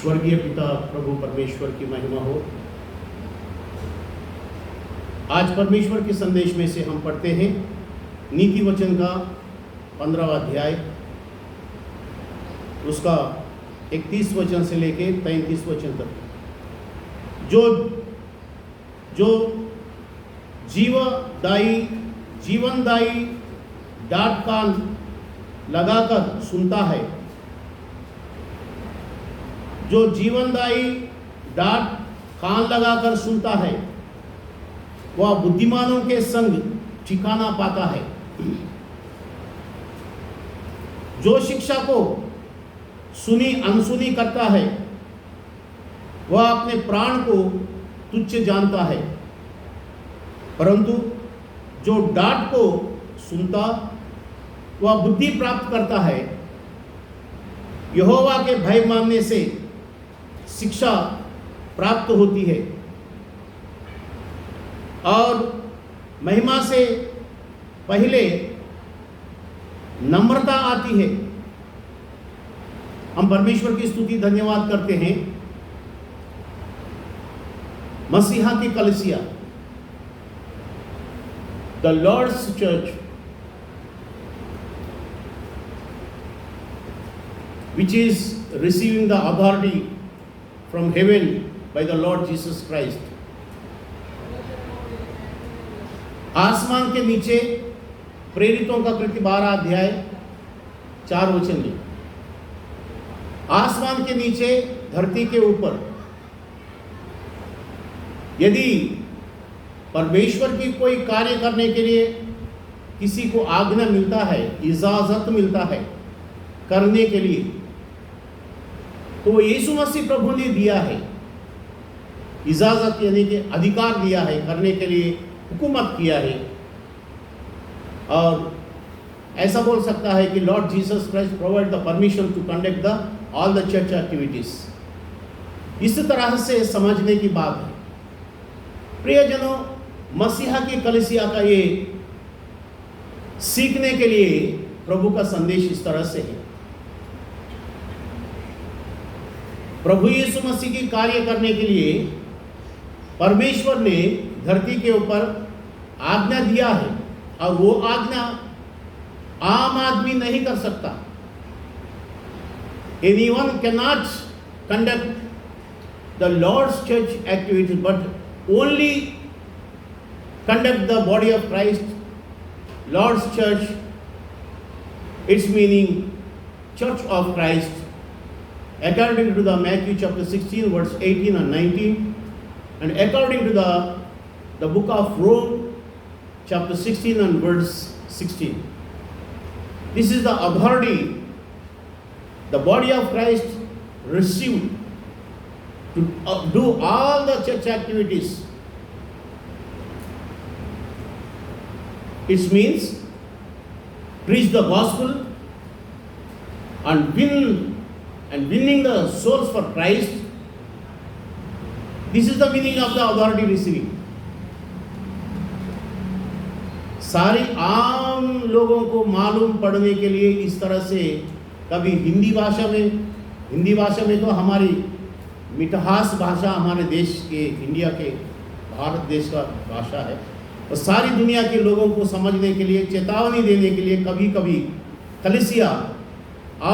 स्वर्गीय पिता प्रभु परमेश्वर की महिमा हो। आज परमेश्वर के संदेश में से हम पढ़ते हैं नीति वचन का 15वां अध्याय, उसका 31 वचन से लेके 33 वचन तक। जो जीवनदायी डांट कान लगाकर सुनता है, जो जीवनदायी डांट कान लगाकर सुनता है, वह बुद्धिमानों के संग ठिकाना पाता है। जो शिक्षा को सुनी अनसुनी करता है, वह अपने प्राण को तुच्छ जानता है, परंतु जो डांट को सुनता वह बुद्धि प्राप्त करता है। यहोवा के भय मानने से शिक्षा प्राप्त होती है और महिमा से पहले नम्रता आती है। हम परमेश्वर की स्तुति धन्यवाद करते हैं। मसीहा की कलीसिया, the Lord's church, which is receiving the authority from heaven by the Lord Jesus Christ. आसमान के नीचे प्रेरितों का कृत्य 12 अध्याय 4 वचन में, आसमान के नीचे धरती के ऊपर यदि परमेश्वर की कोई कार्य करने के लिए किसी को आज्ञा मिलता है, इजाजत मिलता है करने के लिए, तो वो यीशु मसीह प्रभु ने दिया है। इजाजत यानी कि अधिकार दिया है, करने के लिए हुकूमत किया है। और ऐसा बोल सकता है कि Lord Jesus Christ provide the permission to conduct the all the church activities. इस तरह से समझने की बात है। प्रियजनों, मसीहा की कलीसिया का ये सीखने के लिए प्रभु का संदेश इस तरह से है। प्रभु यीशु मसीह की कार्य करने के लिए परमेश्वर ने धरती के ऊपर आज्ञा दिया है और वो आज्ञा आम आदमी नहीं कर सकता। Anyone cannot conduct the Lord's church activities, but only conduct the body of Christ. Lord's church, its meaning Church of Christ, according to the Matthew chapter 16 verse 18 and 19, and according to the book of Rome chapter 16 and verse 16. This is the authority the body of Christ received to do all the church activities. It means preach the gospel and winning the souls for Christ. This is the meaning of the authority receiving. सारी आम लोगों को मालूम पड़ने के लिए इस तरह से कभी हिंदी भाषा में तो हमारी मिठास भाषा, हमारे देश के, इंडिया के, भारत देश का भाषा है, और सारी दुनिया के लोगों को समझने के लिए, चेतावनी देने के लिए कभी कभी कलीसिया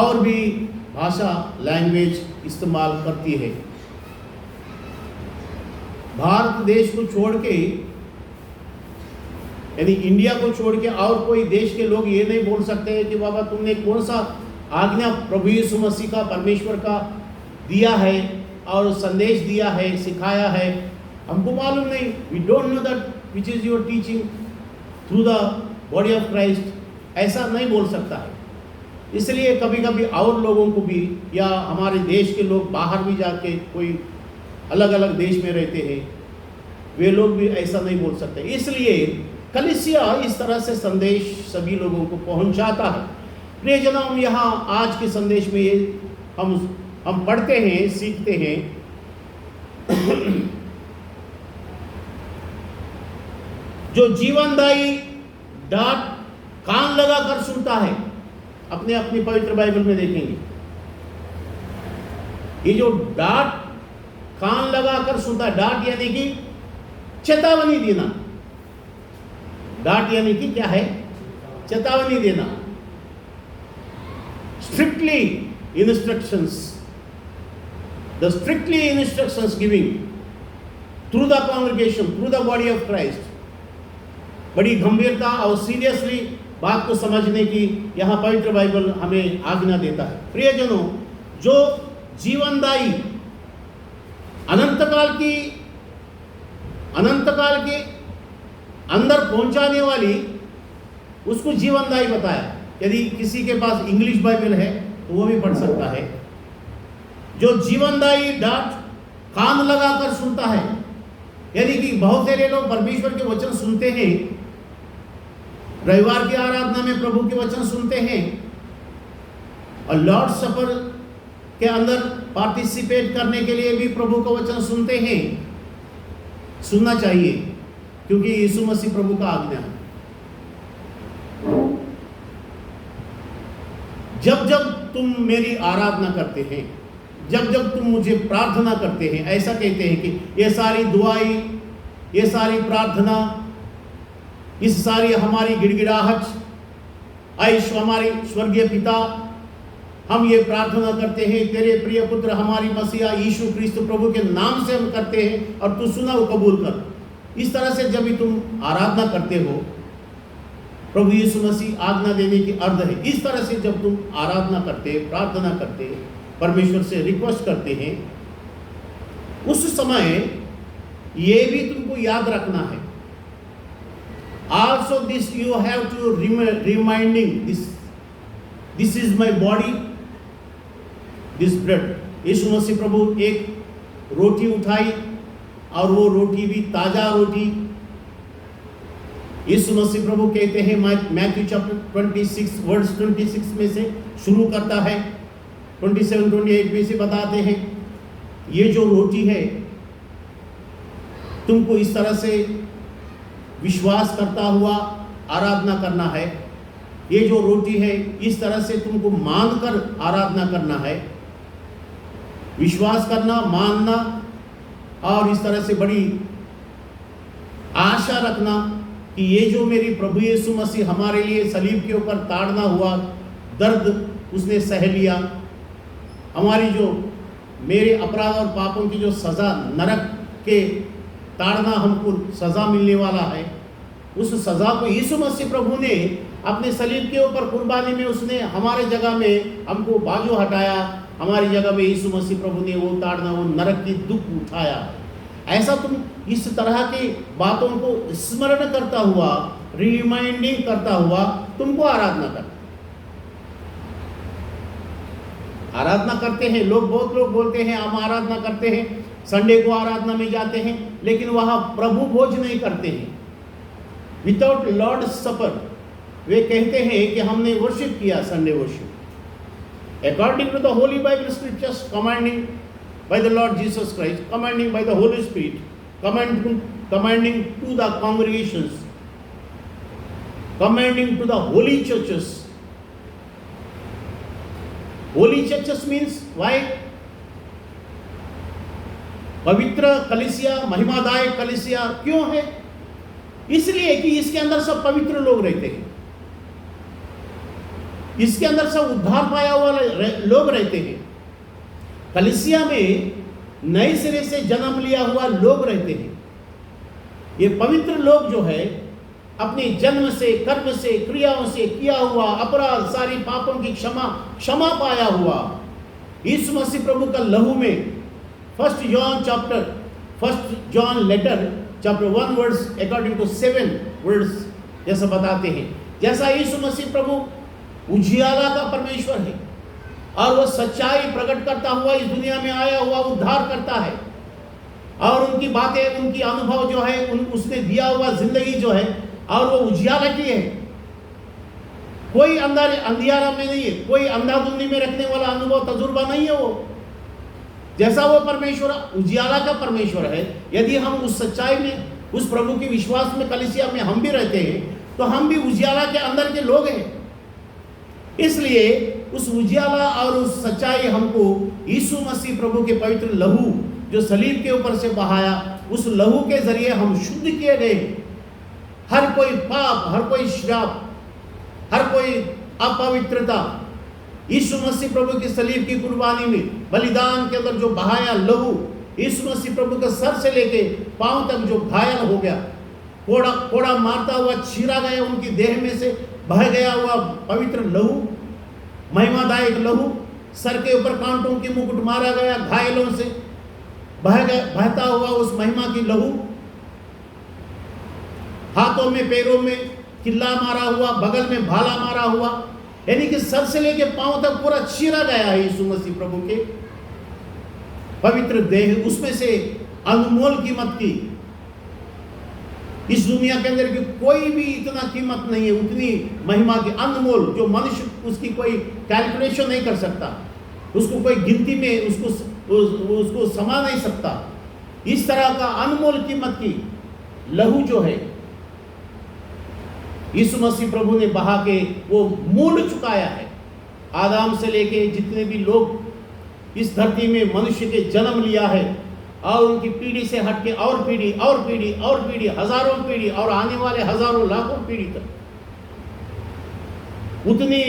और भी भाषा, लैंग्वेज इस्तेमाल करती है। भारत देश को छोड़ के, यानी इंडिया को छोड़ के और कोई देश के लोग ये नहीं बोल सकते हैं कि बाबा तुमने कौन सा आज्ञा प्रभु यीशु मसीह का, परमेश्वर का दिया है और संदेश दिया है, सिखाया है, हमको मालूम नहीं। We don't know that which is your teaching through the body of Christ. ऐसा नहीं बोल सकता है। इसलिए कभी कभी और लोगों को भी, या हमारे देश के लोग बाहर भी जाके कोई अलग अलग देश में रहते हैं, वे लोग भी ऐसा नहीं बोल सकते। इसलिए कलीसिया इस तरह से संदेश सभी लोगों को पहुंचाता है। प्रियजनों, हम यहाँ आज के संदेश में ये हम पढ़ते हैं, सीखते हैं जो जीवनदायी डांट कान लगाकर सुनता है। अपनी पवित्र बाइबल में देखेंगे ये जो डांट, कान लगाकर सुनता, डांट यानी कि चेतावनी देना। डांट यानी कि क्या है? चेतावनी देना। Strictly instructions, the strictly instructions giving through the congregation, through the body of Christ. बड़ी गंभीरता और सीरियसली बात को समझने की यहां पवित्र बाइबल हमें आज्ञा देता है। प्रियजनों, जो जीवनदायी अनंतकाल के अंदर पहुंचाने वाली, उसको जीवनदायी बताया। यदि किसी के पास इंग्लिश बाइबल है तो वो भी पढ़ सकता है। जो जीवनदायी डांट कान लगाकर सुनता है, यानी कि बहुत सारे लोग परमेश्वर के वचन सुनते हैं, रविवार की आराधना में प्रभु के वचन सुनते हैं और लॉर्ड सपर के अंदर पार्टिसिपेट करने के लिए भी प्रभु का वचन सुनते हैं। सुनना चाहिए, क्योंकि यीशु मसीह प्रभु का आज्ञा है। जब जब तुम मेरी आराधना करते हैं, जब जब तुम मुझे प्रार्थना करते हैं, ऐसा कहते हैं कि ये सारी दुआई, ये सारी प्रार्थना, इस सारी हमारी गिड़गिड़ाहट, ऐश्व हमारी स्वर्गीय पिता, हम ये प्रार्थना करते हैं तेरे प्रिय पुत्र हमारी मसीहा यीशु क्रिस्त प्रभु के नाम से हम करते हैं और तू सुना वो कबूल कर। इस तरह से जब भी तुम आराधना करते हो, प्रभु यीशु मसीह आज्ञा देने की अर्थ है। इस तरह से जब तुम आराधना करते, प्रार्थना करते, परमेश्वर से रिक्वेस्ट करते हैं, उस समय ये भी तुमको याद रखना है। Also this you have to reminding this is my body, this bread। यीशु मसीह प्रभु एक रोटी उठाई और वो रोटी भी ताजा रोटी। यीशु मसीह प्रभु कहते हैं, मैथ्यू चैप्टर 26 वर्स 26 में से शुरू करता है, 27-28 में से बताते हैं, ये जो रोटी है तुमको इस तरह से विश्वास करता हुआ आराधना करना है। ये जो रोटी है इस तरह से तुमको मानकर आराधना करना है, विश्वास करना, मानना, और इस तरह से बड़ी आशा रखना कि ये जो मेरी प्रभु यीशु मसीह हमारे लिए सलीब के ऊपर ताड़ना हुआ, दर्द उसने सह लिया, हमारी जो मेरे अपराध और पापों की जो सज़ा, नरक के ताड़ना हमको सज़ा मिलने वाला है, उस सज़ा को यीशु मसीह प्रभु ने अपने सलीब के ऊपर कुर्बानी में उसने हमारे जगह में हमको बाजू हटाया। हमारी जगह में यीशु मसीह प्रभु ने वो ताड़ना, वो नरक की दुख उठाया। ऐसा तुम इस तरह की बातों को स्मरण करता हुआ, रिमाइंडिंग करता हुआ तुमको आराधना कर। आराधना करते हैं लोग, बहुत लोग बोलते हैं हम आराधना करते हैं, संडे को आराधना में जाते हैं, लेकिन वहां प्रभु भोज नहीं करते हैं। विदाउट लॉर्ड सपर वे कहते हैं कि हमने वर्शिप किया, Sunday worship according to the holy Bible scriptures, commanding by the Lord Jesus Christ, commanding by the Holy Spirit, commanding to the congregations, commanding to the holy churches. Holy churches means why? पवित्र कलीसिया, महिमादायक कलीसिया क्यों है? इसलिए कि इसके अंदर सब पवित्र लोग रहते हैं, इसके अंदर सब उद्धार पाया हुआ लोग रहते हैं। कलीसिया में नए सिरे से जन्म लिया हुआ लोग रहते हैं। ये पवित्र लोग जो है अपने जन्म से, कर्म से, क्रियाओं से किया हुआ अपराध, सारी पापों की क्षमा पाया हुआ यीशु मसीह प्रभु का लहू में, first John letter chapter 1 words according to 7 words जैसा बताते हैं, जैसा यीशु मसीह प्रभु उजियाला का परमेश्वर है और वह सच्चाई प्रकट करता हुआ इस दुनिया में आया हुआ उद्धार करता है, और उनकी बातें, उनकी अनुभव जो है, उसने दिया हुआ जिंदगी जो है, और वो उजियाला की है। कोई अंधियारा में नहीं है, कोई अंधाधुंधी में रखने वाला अनुभव, तजुर्बा नहीं है वो। जैसा वो परमेश्वर उजियाला का परमेश्वर है, यदि हम उस सच्चाई में, उस प्रभु के विश्वास में, कलीसिया में हम भी रहते हैं, तो हम भी उजियाला के अंदर के लोग हैं। इसलिए उस उजियाला और उस सच्चाई हमको यीशु मसीह प्रभु के पवित्र लहू जो सलीब के ऊपर से बहाया, उस लहू के जरिए हम शुद्ध किए गए। हर कोई पाप, हर कोई श्राप, हर कोई अपवित्रता यीशु मसीह प्रभु की सलीब की कुर्बानी में, बलिदान के अंदर जो बहाया लहू, यीशु मसीह प्रभु के सर से लेके पांव तक जो घायल हो गया, कोड़ा कोड़ा मारता हुआ चीरा गया, उनकी देह में से बह गया हुआ पवित्र लहू, महिमादायक लहू, सर के ऊपर कांटों की मुकुट मारा गया, घायलों से बहता हुआ उस महिमा की लहू, हाथों में पैरों में किल्ला मारा हुआ, बगल में भाला मारा हुआ, यानी कि सर से लेके पांव तक पूरा चीरा गया है यीशु मसीह प्रभु के पवित्र देह। उसमें से अनमोल कीमत की इस दुनिया के अंदर की कोई भी इतना कीमत नहीं है, उतनी महिमा की अनमोल, जो मनुष्य उसकी कोई कैलकुलेशन नहीं कर सकता, उसको कोई गिनती में उसको समा नहीं सकता। इस तरह का अनमोल कीमत की लहू जो है यीशु मसीह प्रभु ने बहा के वो मूल चुकाया है। आदम से लेके जितने भी लोग इस धरती में मनुष्य के जन्म लिया है, और उनकी पीढ़ी से हटके और पीढ़ी और पीढ़ी और पीढ़ी, हजारों पीढ़ी और आने वाले हजारों लाखों पीढ़ी तक, उतनी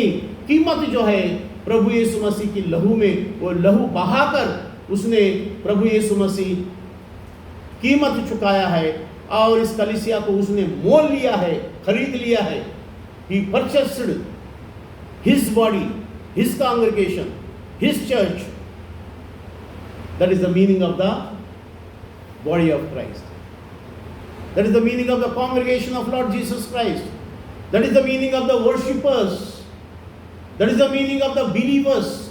कीमत जो है प्रभु यीशु मसीह की लहू में, वो लहू बहाकर उसने प्रभु यीशु मसीह कीमत चुकाया है, और इस कलीसिया को उसने मोल लिया है, खरीद लिया है। He purchased his body, his congregation, his church. That is the meaning of the body of Christ. That is the meaning of the congregation of Lord Jesus Christ. That is the meaning of the worshippers. That is the meaning of the believers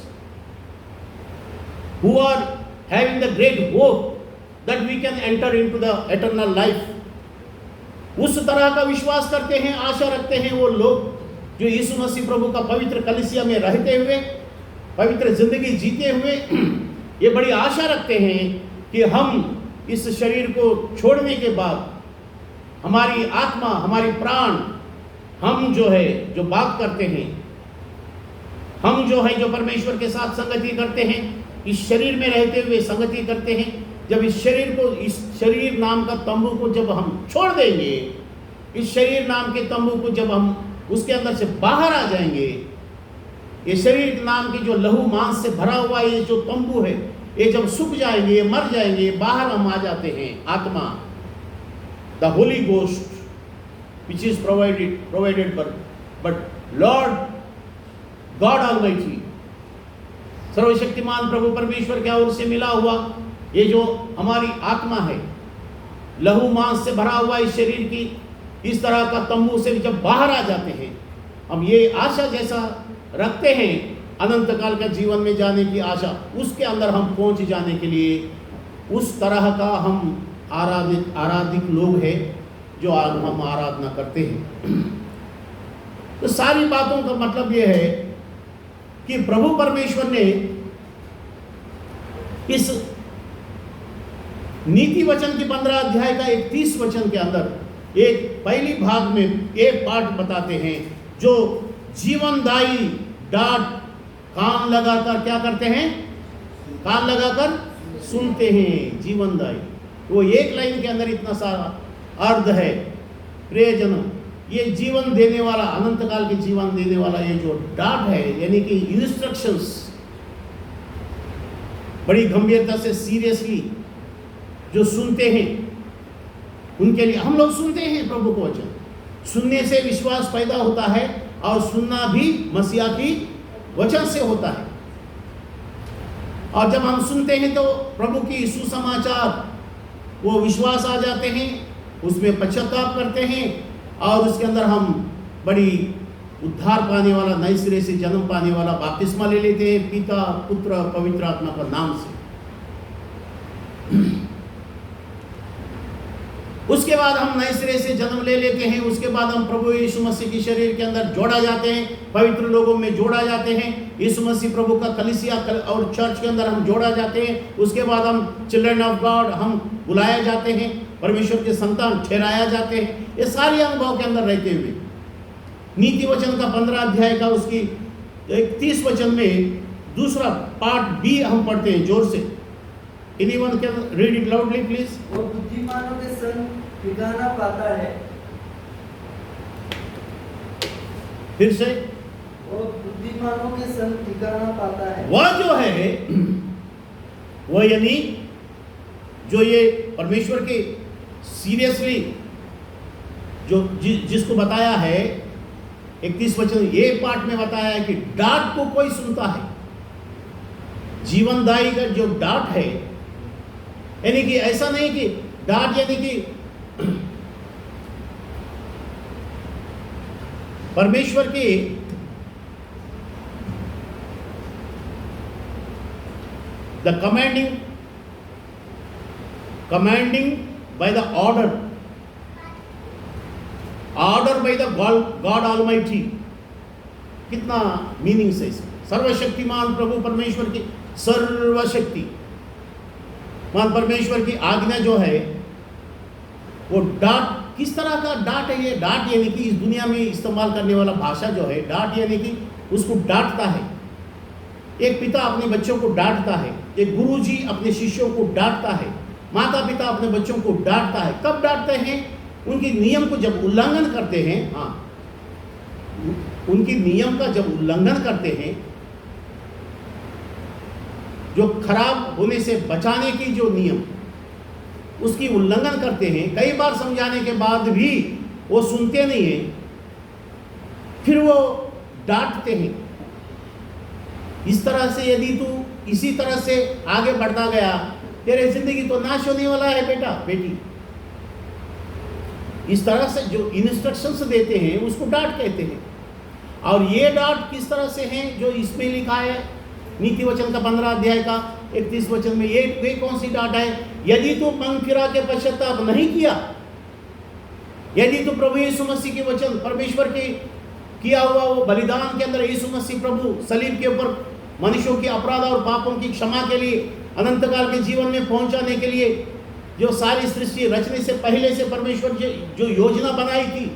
who are having the great hope that we can enter into the eternal life. उस तरह का विश्वास करते हैं, आशा रखते हैं वो लोग जो यीशु मसीह प्रभु का पवित्र कलीसिया में रहते हुए, पवित्र जिंदगी जीते हुए ये बड़ी आशा रखते हैं कि हम इस शरीर को छोड़ने के बाद हमारी आत्मा, हमारी प्राण, हम जो है जो बात करते हैं, हम जो है जो परमेश्वर के साथ संगति करते हैं, इस शरीर में रहते हुए संगति करते हैं। जब इस शरीर नाम का तंबू को जब हम छोड़ देंगे, इस शरीर नाम के तंबू को जब हम उसके अंदर से बाहर आ जाएंगे, ये शरीर नाम की जो लहू मांस से भरा हुआ ये जो तंबू है, ये जब सूख जाएंगे, ये मर जाएंगे, बाहर हम आ जाते हैं। आत्मा, the Holi ghost which is provided but Lord God almighty, सर्वशक्तिमान प्रभु परमेश्वर की ओर से मिला हुआ ये जो हमारी आत्मा है, लहू मांस से भरा हुआ इस शरीर की, इस तरह का तंबू से जब बाहर आ जाते हैं, हम ये आशा जैसा रखते हैं अनंत काल का जीवन में जाने की आशा, उसके अंदर हम पहुंच जाने के लिए उस तरह का हम आराधिक लोग हैं जो हम आराधना करते हैं। तो सारी बातों का मतलब यह है कि प्रभु परमेश्वर ने इस नीति वचन के 15 अध्याय का 31 वचन के अंदर एक पहली भाग में एक पाठ बताते हैं, जो जीवनदायी डांट कान लगाकर क्या करते हैं, कान लगाकर सुनते हैं, जीवनदायी। वो एक लाइन के अंदर इतना सारा अर्थ है। प्रियजनों, ये जीवन देने वाला, अनंत काल के जीवन देने वाला ये जो डांट है, यानी कि इंस्ट्रक्शंस, बड़ी गंभीरता से सीरियसली जो सुनते हैं उनके लिए, हम लोग सुनते हैं प्रभु को वचन, सुनने से विश्वास पैदा होता है और सुनना भी मसीहा की वचन से होता है। और जब हम सुनते हैं तो प्रभु की सुसमाचार, वो विश्वास आ जाते हैं, उसमें पश्चाताप करते हैं और उसके अंदर हम बड़ी उद्धार पाने वाला, नए सिरे से जन्म पाने वाला बपतिस्मा ले लेते हैं पिता, पुत्र, पवित्र आत्मा का नाम से। उसके बाद हम नए सिरे से जन्म ले लेते हैं, उसके बाद हम प्रभु यीशु मसीह की शरीर के अंदर जोड़ा जाते हैं, पवित्र लोगों में जोड़ा जाते हैं, यीशु मसीह प्रभु का कलीसिया और चर्च के अंदर हम जोड़ा जाते हैं। उसके बाद हम चिल्ड्रन ऑफ गॉड, हम बुलाए जाते हैं, परमेश्वर के संतान ठहराया जाते हैं। ये सारे अनुभव के अंदर रहते हुए नीति वचन का 15 अध्याय का उसकी 31 वचन में दूसरा पार्ट बी हम पढ़ते हैं जोर से। Anyone can read it loudly please. वो बुद्धिमानों के संग ठिकाना पाता है। फिर से, वो बुद्धिमानों के संग ठिकाना पाता है। वह जो है वह यानी जो ये परमेश्वर के सीरियसली जो जिसको बताया है 31 वचन ये पार्ट में बताया है कि डांट को कोई सुनता है। जीवनदायी का जो डांट है, यानी कि ऐसा नहीं कि डांट यानी कि परमेश्वर के the commanding by the order by the God almighty. कितना मीनिंग है इसमें। सर्वशक्तिमान प्रभु परमेश्वर की सर्वशक्ति मान परमेश्वर की आज्ञा जो है वो डांट, किस तरह का डांट है ये? डांट यानी कि इस दुनिया में इस्तेमाल करने वाला भाषा जो है डांट यानी कि उसको डांटता है। एक पिता अपने बच्चों को डांटता है, एक गुरुजी अपने शिष्यों को डांटता है, माता पिता अपने बच्चों को डांटता है। कब डांटते हैं? उनके नियम को जब उल्लंघन करते हैं। हाँ, उनके नियम का जब उल्लंघन करते हैं, जो खराब होने से बचाने की जो नियम उसकी उल्लंघन करते हैं। कई बार समझाने के बाद भी वो सुनते नहीं हैं, फिर वो डांटते हैं। इस तरह से यदि तू इसी तरह से आगे बढ़ता गया, तेरे जिंदगी तो नाश होने वाला है बेटा बेटी। इस तरह से जो इंस्ट्रक्शंस देते हैं उसको डांट कहते हैं। और ये डांट किस तरह से है जो इसमें लिखा है नीति वचन का 15 अध्याय का 31 वचन में। ये कौन सी डांट है? यदि तू मन फिरा के पश्चाताप नहीं किया, यदि तू प्रभु यीशु मसीह के वचन परमेश्वर के किया हुआ वो बलिदान के अंदर यीशु मसीह प्रभु सलीब के ऊपर मनुष्यों के अपराध और पापों की क्षमा के लिए अनंत काल के जीवन में पहुंचाने के लिए जो सारी सृष्टि रचने से पहले से परमेश्वर जो योजना बनाई थी,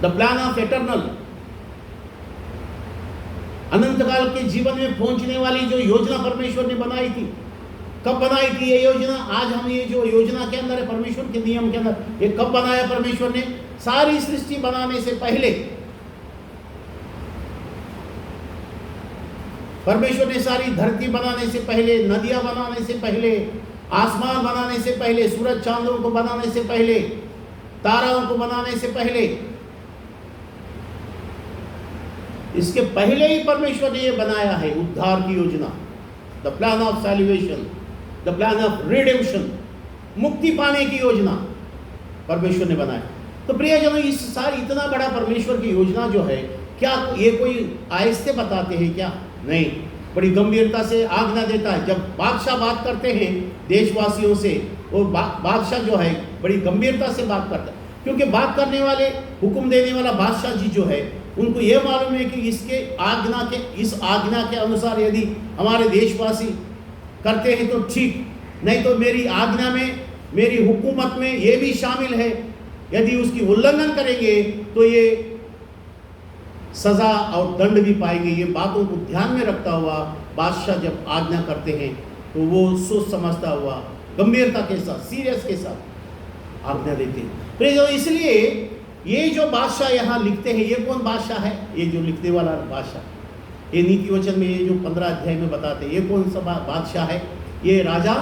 द प्लान ऑफ एटर्नल, अनंत काल के जीवन में पहुंचने वाली जो योजना परमेश्वर ने बनाई थी। कब बनाई थी ये योजना? आज हम ये जो योजना के अंदर है परमेश्वर के नियम के अंदर, ये कब बनाया परमेश्वर ने? सारी सृष्टि बनाने से पहले परमेश्वर ने सारी धरती बनाने से पहले, नदियां बनाने से पहले, आसमान बनाने से पहले, सूरज चांदों को बनाने से पहले, ताराओं को बनाने से पहले, इसके पहले ही परमेश्वर ने ये बनाया है उद्धार की योजना, the plan of salvation, the plan of redemption, मुक्ति पाने की योजना परमेश्वर ने बनाया। तो प्रियजनों, इस सारी इतना बड़ा परमेश्वर की योजना जो है, क्या ये कोई आहिस्ते बताते हैं क्या? नहीं, बड़ी गंभीरता से आज्ञा देता है। जब बादशाह बात करते हैं देशवासियों से, वो बादशाह जो है बड़ी गंभीरता से बात करता है, क्योंकि बात करने वाले, हुक्म देने वाला बादशाह जी जो है, उनको ये मालूम है कि इस आज्ञा के अनुसार यदि हमारे देशवासी करते हैं तो ठीक, नहीं तो मेरी आज्ञा में, मेरी हुकूमत में ये भी शामिल है। यदि उसकी उल्लंघन करेंगे तो ये सजा और दंड भी पाएंगे। ये बातों को ध्यान में रखता हुआ बादशाह जब आज्ञा करते हैं तो वो सोच समझता हुआ गंभीरता के साथ, सीरियस के साथ आज्ञा देते हैं। तो इसलिए ये जो बादशाह यहाँ लिखते हैं, ये कौन बादशाह है? ये जो लिखने वाला बादशाह, ये नीति वचन में ये जो 15 अध्याय में बताते हैं, ये कौन सा बादशाह है? ये राजा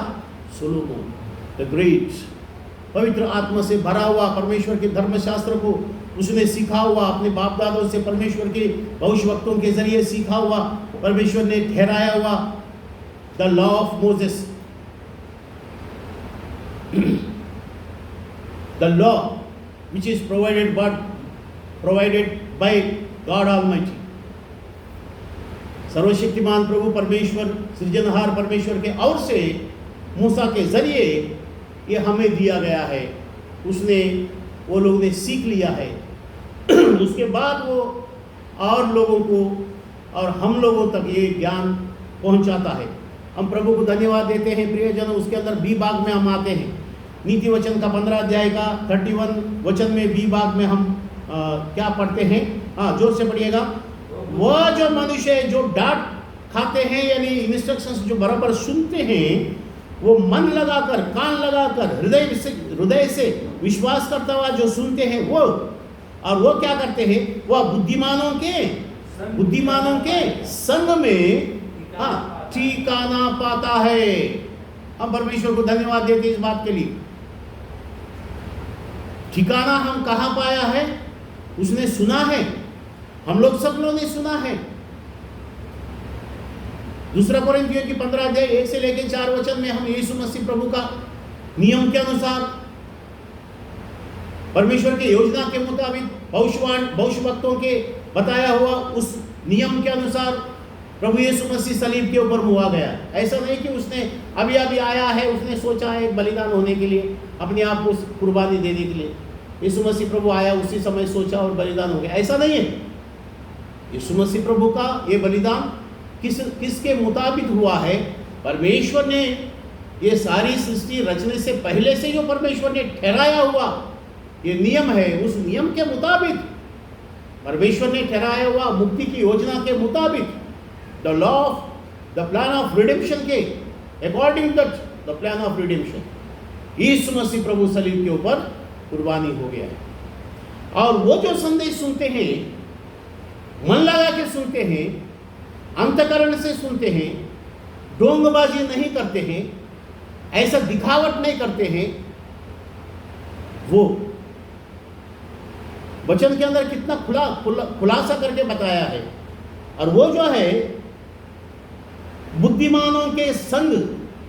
सोलोमन द ग्रेट, पवित्र आत्मा से भरा हुआ, परमेश्वर के धर्मशास्त्र को उसने सीखा हुआ, अपने बाप दादों से परमेश्वर के भविष्यवक्तों के जरिए सीखा हुआ, परमेश्वर ने ठहराया हुआ the law of Moses, the law which is provided by God Almighty। सर्वशक्तिमान प्रभु परमेश्वर, सृजनहार परमेश्वर के और से मूसा के जरिए ये हमें दिया गया है। उसने, वो लोग ने सीख लिया है। उसके बाद वो और लोगों को और हम लोगों तक ये ज्ञान पहुंचाता है। हम प्रभु को धन्यवाद देते हैं प्रियजनों। उसके अंदर बी भाग में हम आते हैं। नीति वचन का 15 अध्याय का 31 वचन में बी भाग में हम क्या पढ़ते हैं, हाँ जोर से पढ़िएगा। वह जो मनुष्य जो डांट खाते हैं यानी इंस्ट्रक्शंस जो बराबर सुनते हैं, वो मन लगाकर कान लगाकर हृदय से विश्वास करता हुआ जो सुनते हैं वो, और वो क्या करते हैं, वह बुद्धिमानों के संग में ठिकाना पाता है। हम परमेश्वर को धन्यवाद देते हैं इस बात के लिए। ठिकाना हम कहाँ पाया है? उसने सुना है, हम लोग सब लोगों ने सुना है। दूसरा कोरिन्थियों की 15 अध्याय 1 से लेकर 4 वचन में हम यीशु मसीह प्रभु का नियम के अनुसार, परमेश्वर की योजना के मुताबिक, भविष्यवक्तों के बताया हुआ उस नियम के अनुसार प्रभु यीशु मसीह सलीब के ऊपर मुआ गया। ऐसा नहीं कि उसने अभी आया है, उसने सोचा है एक बलिदान होने के लिए, अपने आप को कुर्बानी देने के लिए। यीशु मसीह प्रभु आया, उसी समय सोचा और बलिदान हो गया, ऐसा नहीं है। यीशु मसीह प्रभु का ये बलिदान किसके मुताबिक हुआ है? परमेश्वर ने ये सारी सृष्टि रचने से पहले से जो परमेश्वर ने ठहराया हुआ ये नियम है, उस नियम के मुताबिक परमेश्वर ने ठहराया हुआ मुक्ति की योजना के मुताबिक, the law of the plan of redemption के according the plan of redemption, यीशु मसीह प्रभु सलीब के ऊपर कुर्बानी हो गया है। और वो जो संदेश सुनते हैं, मन लगा के सुनते हैं, अंतकरण से सुनते हैं, ढोंगबाजी नहीं करते हैं, ऐसा दिखावट नहीं करते हैं, वो वचन के अंदर कितना खुलासा करके बताया है। और वो जो है बुद्धिमानों के संग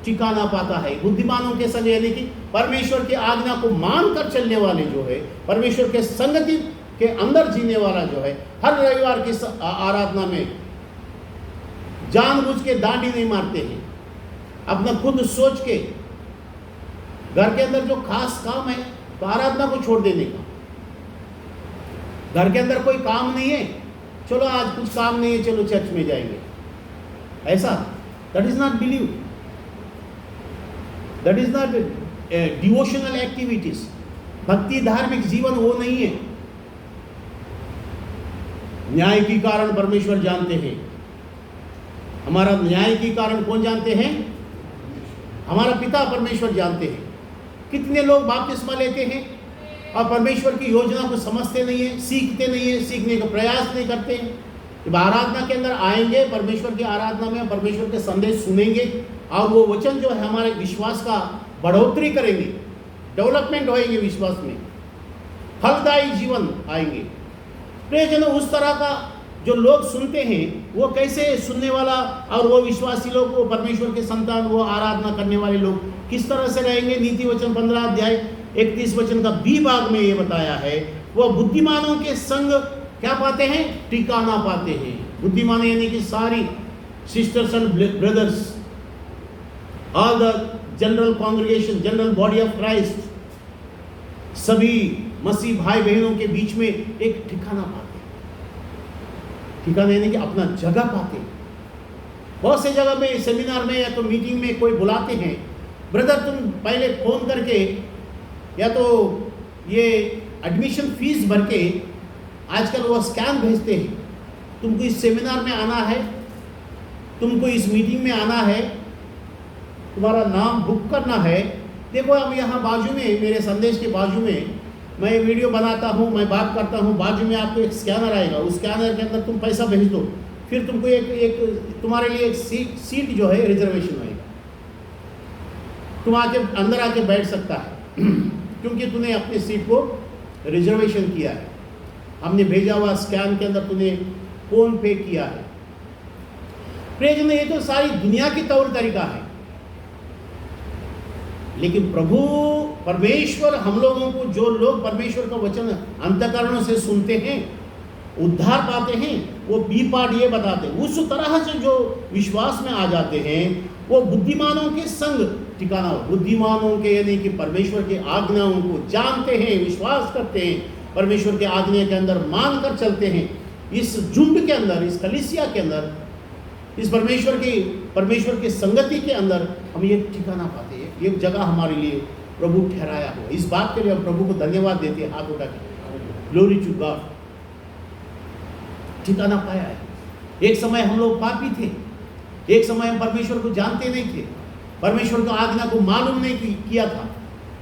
ठिकाना पाता है। बुद्धिमानों के संग यानी कि परमेश्वर की आज्ञा को मानकर चलने वाले जो है, परमेश्वर के संगति के अंदर जीने वाला जो है, हर रविवार की आराधना में जानबूझ के दांडी नहीं मारते हैं, अपना खुद सोच के घर के अंदर जो खास काम है तो आराधना को छोड़ देने का। घर के अंदर कोई काम नहीं है, चलो आज कुछ काम नहीं है, चलो चर्च में जाएंगे, ऐसा that is not believe, that is not devotional activities. भक्ति धार्मिक जीवन वो नहीं है। न्याय की कारण परमेश्वर जानते हैं। हमारा न्याय की कारण कौन जानते हैं? हमारा पिता परमेश्वर जानते हैं। कितने लोग बपतिस्मा लेते हैं और परमेश्वर की योजना को समझते नहीं है, सीखते नहीं है, सीखने का प्रयास नहीं करते हैं। जब आराधना के अंदर आएंगे, परमेश्वर की आराधना में परमेश्वर के संदेश सुनेंगे और वो वचन जो है हमारे विश्वास का बढ़ोतरी करेंगे, डेवलपमेंट होएंगे, विश्वास में फलदायी जीवन आएंगे। प्रियजनों, उस तरह का जो लोग सुनते हैं, वो कैसे सुनने वाला और वो विश्वासी लोग, वो परमेश्वर के संतान, वो आराधना करने वाले लोग किस तरह से रहेंगे? नीति वचन 15 अध्याय 31 वचन का बी भाग में ये बताया है। वो बुद्धिमानों के संग क्या पाते हैं? ठिकाना पाते हैं। बुद्धिमान यानी कि सारी sisters and brothers, all the general congregation, general body of Christ, सभी मसीह भाई बहनों के बीच में एक ठिकाना पाते हैं। ठिकाना यानी कि अपना जगह पाते हैं। बहुत से जगह में सेमिनार में या तो मीटिंग में कोई बुलाते हैं, ब्रदर तुम पहले फोन करके या तो ये एडमिशन फीस भर के, आजकल वो स्कैन भेजते हैं, तुमको इस सेमिनार में आना है, तुमको इस मीटिंग में आना है, तुम्हारा नाम बुक करना है। देखो अब यहाँ बाजू में, मेरे संदेश के बाजू में मैं वीडियो बनाता हूँ, मैं बात करता हूँ, बाजू में आपको एक स्कैनर आएगा, उस स्कैनर के अंदर तुम पैसा भेज दो, फिर तुमको एक तुम्हारे लिए एक सीट जो है रिजर्वेशन होएगा, तुम आके अंदर आके बैठ सकता है क्योंकि तूने अपनी सीट को रिजर्वेशन किया है। हमने भेजा हुआ स्कैन के अंदर तूने फोन पे किया है। प्रियजन, ये तो सारी दुनिया की तौर तरीका है, लेकिन प्रभु परमेश्वर हम लोगों को, जो लोग परमेश्वर का वचन अंतःकरणों से सुनते हैं, उद्धार पाते हैं, वो बी पार्ट ये बताते हैं। उस तरह से जो विश्वास में आ जाते हैं, वो बुद्धिमानों के संग ठिकाना। बुद्धिमानों के यानी कि परमेश्वर की आज्ञाओं को जानते हैं, विश्वास करते हैं, परमेश्वर के आज्ञा के अंदर मान कर चलते हैं। इस झुंड के अंदर, इस कलीसिया के अंदर, इस परमेश्वर की संगति के अंदर हम ये ठिकाना पाते हैं, ये जगह हमारे लिए प्रभु ठहराया हो। इस बात के लिए हम प्रभु को धन्यवाद देते हैं, हाथ उठा के। ग्लोरी टू गॉड, ठिकाना पाया है। एक समय हम लोग पापी थे, एक समय हम परमेश्वर को जानते नहीं थे, परमेश्वर की आज्ञा को मालूम नहीं किया था।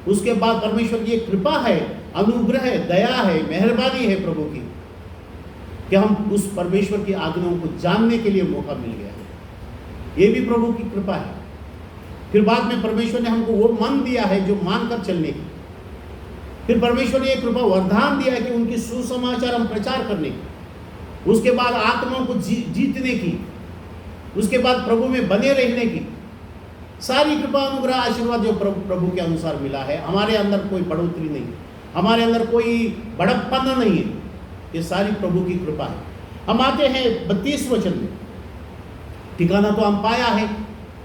उसके बाद परमेश्वर की एक कृपा है, अनुग्रह है, दया है, मेहरबानी है प्रभु की, कि हम उस परमेश्वर की आज्ञाओं को जानने के लिए मौका मिल गया है। ये भी प्रभु की कृपा है। फिर बाद में परमेश्वर ने हमको वो मन दिया है जो मानकर चलने की। फिर परमेश्वर ने एक कृपा वरदान दिया है कि उनकी सुसमाचार हम प्रचार करने की। उसके बाद आत्माओं को जीतने की, उसके बाद प्रभु में बने रहने की सारी कृपा, अनुग्रह, आशीर्वाद जो प्रभु के अनुसार मिला है। हमारे अंदर कोई बढ़ोतरी नहीं, हमारे अंदर कोई बड़प्पन नहीं है, ये सारी प्रभु की कृपा है। हम आते हैं 32 वचन में। ठिकाना तो हम पाया है,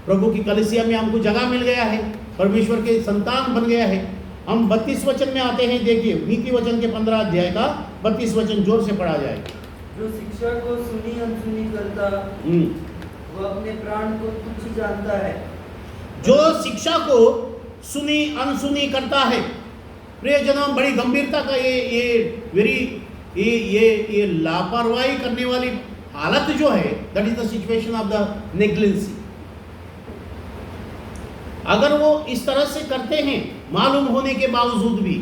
प्रभु की कलीसिया में हमको जगह मिल गया है, परमेश्वर के संतान बन गया है। हम 32 वचन में आते हैं। देखिए नीति वचन के 15 अध्याय का 32 वचन जोर से पढ़ा जाएगा। जो शिक्षा को सुनी अनसुनी करता, वो अपने प्राण को तुच्छ जानता है। जो शिक्षा को सुनी अनसुनी करता है, प्रियजनों, बड़ी गंभीरता का ये लापरवाही करने वाली हालत जो है, that is the situation of the negligence. अगर वो इस तरह से करते हैं मालूम होने के बावजूद भी,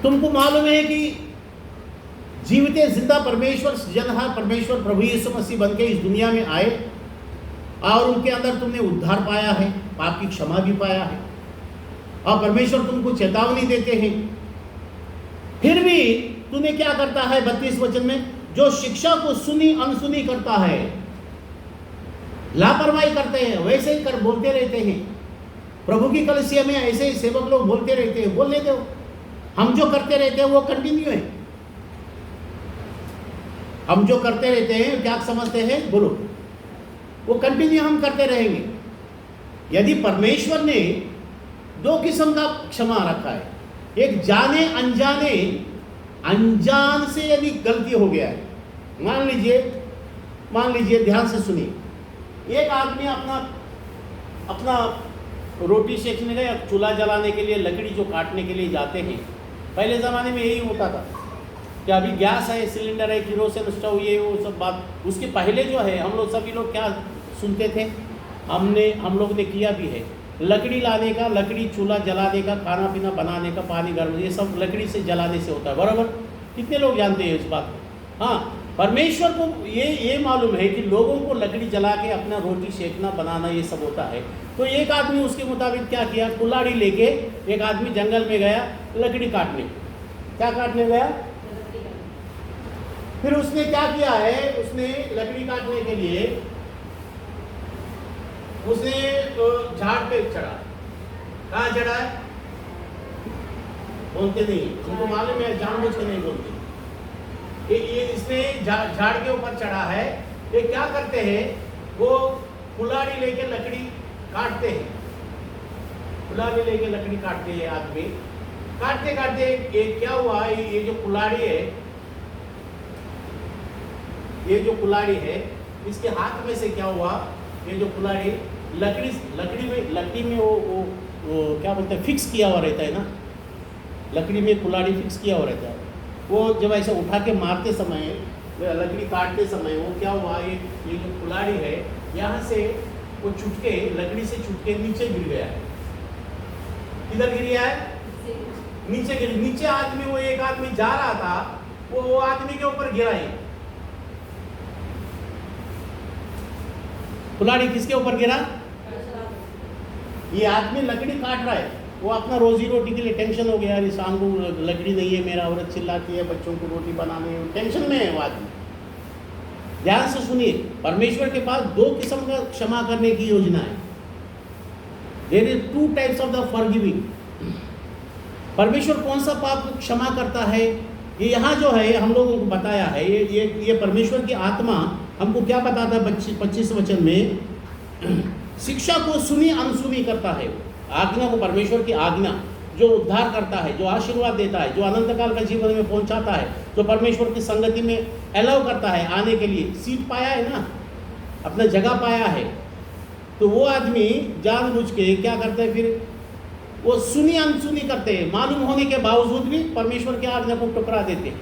तुमको मालूम है कि जीवित जिंदा परमेश्वर सृजनहार परमेश्वर प्रभु यीशु मसीह बनके इस दुनिया में आए और उनके अंदर तुमने उद्धार पाया है, पाप की क्षमा भी पाया है, और परमेश्वर तुमको चेतावनी देते हैं। फिर भी तूने क्या करता है 32 वचन में, जो शिक्षा को सुनी अनसुनी करता है, लापरवाही करते हैं, वैसे ही कर बोलते रहते हैं। प्रभु की कलीसिया में ऐसे ही सेवक लोग बोलते रहते हैं, बोल लेते हो, हम जो करते रहते हैं वो कंटिन्यू है। हम जो करते रहते हैं क्या समझते हैं, बोलो, वो कंटिन्यू हम करते रहेंगे। यदि परमेश्वर ने 2 किस्म का क्षमा रखा है, एक जाने अनजाने, अनजान से यदि गलती हो गया है, मान लीजिए ध्यान से सुनिए, एक आदमी अपना रोटी सेकने का या चूल्हा जलाने के लिए लकड़ी जो काटने के लिए जाते हैं, पहले ज़माने में यही होता था कि अभी गैस है, सिलेंडर है, किरोसिन स्टोव, ये वो सब बात। उसके पहले जो है हम लोग सभी लोग क्या सुनते थे, हम लोग ने किया भी है, लकड़ी लाने का, लकड़ी चूल्हा जलाने का, खाना पीना बनाने का, पानी गर्म, ये सब लकड़ी से जलाने से होता है, बराबर। कितने लोग जानते हैं इस बात को? हाँ, परमेश्वर को ये मालूम है कि लोगों को लकड़ी जला के अपना रोटी सेकना, बनाना, ये सब होता है। तो एक आदमी उसके मुताबिक क्या किया, कुल्हाड़ी लेके एक आदमी जंगल में गया लकड़ी काटने। क्या काटने गया? फिर उसने क्या किया है, उसने लकड़ी काटने के लिए उसने झाड़ पे चढ़ा। कहाँ चढ़ा है? बोलते नहीं, उनको मालूम है, जानबूझ के नहीं बोलते। ये इसने झाड़ के ऊपर चढ़ा है। ये क्या करते हैं, वो कुल्हाड़ी लेके लकड़ी काटते हैं, कुल्हाड़ी लेके लकड़ी काटते हैं आदमी। काटते काटते ये क्या हुआ, ये जो कुल्हाड़ी है, ये जो कुल्हाड़ी है, इसके हाथ में से क्या हुआ, ये जो कुल्हाड़ी लकड़ी में वो क्या बोलते हैं, फिक्स किया हुआ रहता है ना, लकड़ी में कुल्हाड़ी फिक्स किया हुआ रहता है। वो जब ऐसे उठा के मारते समय, लकड़ी काटते समय, वो क्या हुआ, ये जो कुल्हाड़ी है, यहाँ से वो छुटके, लकड़ी से छुटके नीचे गिर गया है। किधर गिर गया है? नीचे गिर। नीचे आदमी, वो एक आदमी जा रहा था, वो आदमी के ऊपर गिरा ही। कुल्हाड़ी किसके ऊपर गिरा? ये आदमी लकड़ी काट रहा है, वो अपना रोजी रोटी के लिए टेंशन हो गया, यार शाम को लकड़ी नहीं है, मेरा औरत चिल्लाती है, बच्चों को रोटी बनाने, टेंशन में है वो आदमी। ध्यान से सुनिए, परमेश्वर के पास 2 किस्म का क्षमा करने की योजना है। There is 2 types of the forgiving. परमेश्वर कौन सा पाप को क्षमा करता है, ये यहाँ जो है हम लोगों को बताया है। ये परमेश्वर की आत्मा हमको क्या बताता है 25 वचन में, शिक्षा को सुनी अनसुनी करता है, आज्ञा को, परमेश्वर की आज्ञा जो उद्धार करता है, जो आशीर्वाद देता है, जो अनंत काल का जीवन में पहुंचाता है, जो परमेश्वर की संगति में अलाउ करता है आने के लिए, सीट पाया है ना, अपना जगह पाया है, तो वो आदमी जानबूझ के क्या करता है, फिर वो सुनी अनसुनी करते हैं, मालूम होने के बावजूद भी परमेश्वर की आज्ञा को ठुकरा देते हैं।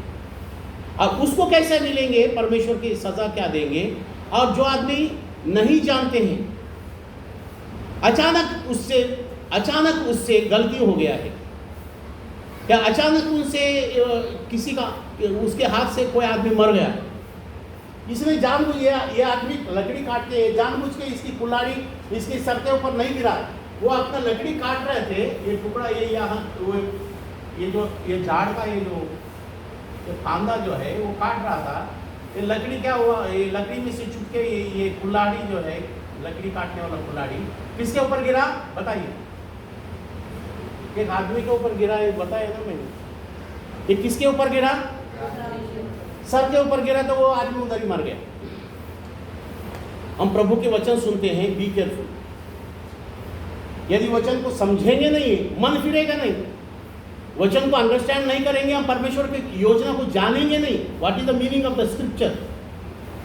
अब उसको कैसे मिलेंगे, परमेश्वर की सजा क्या देंगे? और जो आदमी नहीं जानते हैं, अचानक उससे गलती हो गया है, या अचानक उनसे किसी का उसके हाथ से कोई आदमी मर गया, इसने जानबूझ ये आदमी लकड़ी काट के जानबूझ के इसकी कुल्हाड़ी इसके सर के ऊपर नहीं गिरा, वो अपना लकड़ी काट रहे थे, ये टुकड़ा ये यहाँ ये झाड़ का ये फांदा जो है वो काट रहा था, ये लकड़ी क्या हुआ, ये लकड़ी में से छूट के ये कुल्हाड़ी जो है, लकड़ी काटने वाला कुल्हाड़ी किसके ऊपर गिरा बताइए? एक आदमी के ऊपर गिरा, ये बताया ना मैंने, ये किसके ऊपर गिरा? सर के ऊपर गिरा, तो वो आदमी उधर ही मर गया। हम प्रभु के वचन सुनते हैं, बी केयरफुल। यदि वचन को समझेंगे नहीं, मन फिरेगा नहीं, वचन को अंडरस्टैंड नहीं करेंगे, हम परमेश्वर की योजना को जानेंगे नहीं, what is the meaning of the scripture,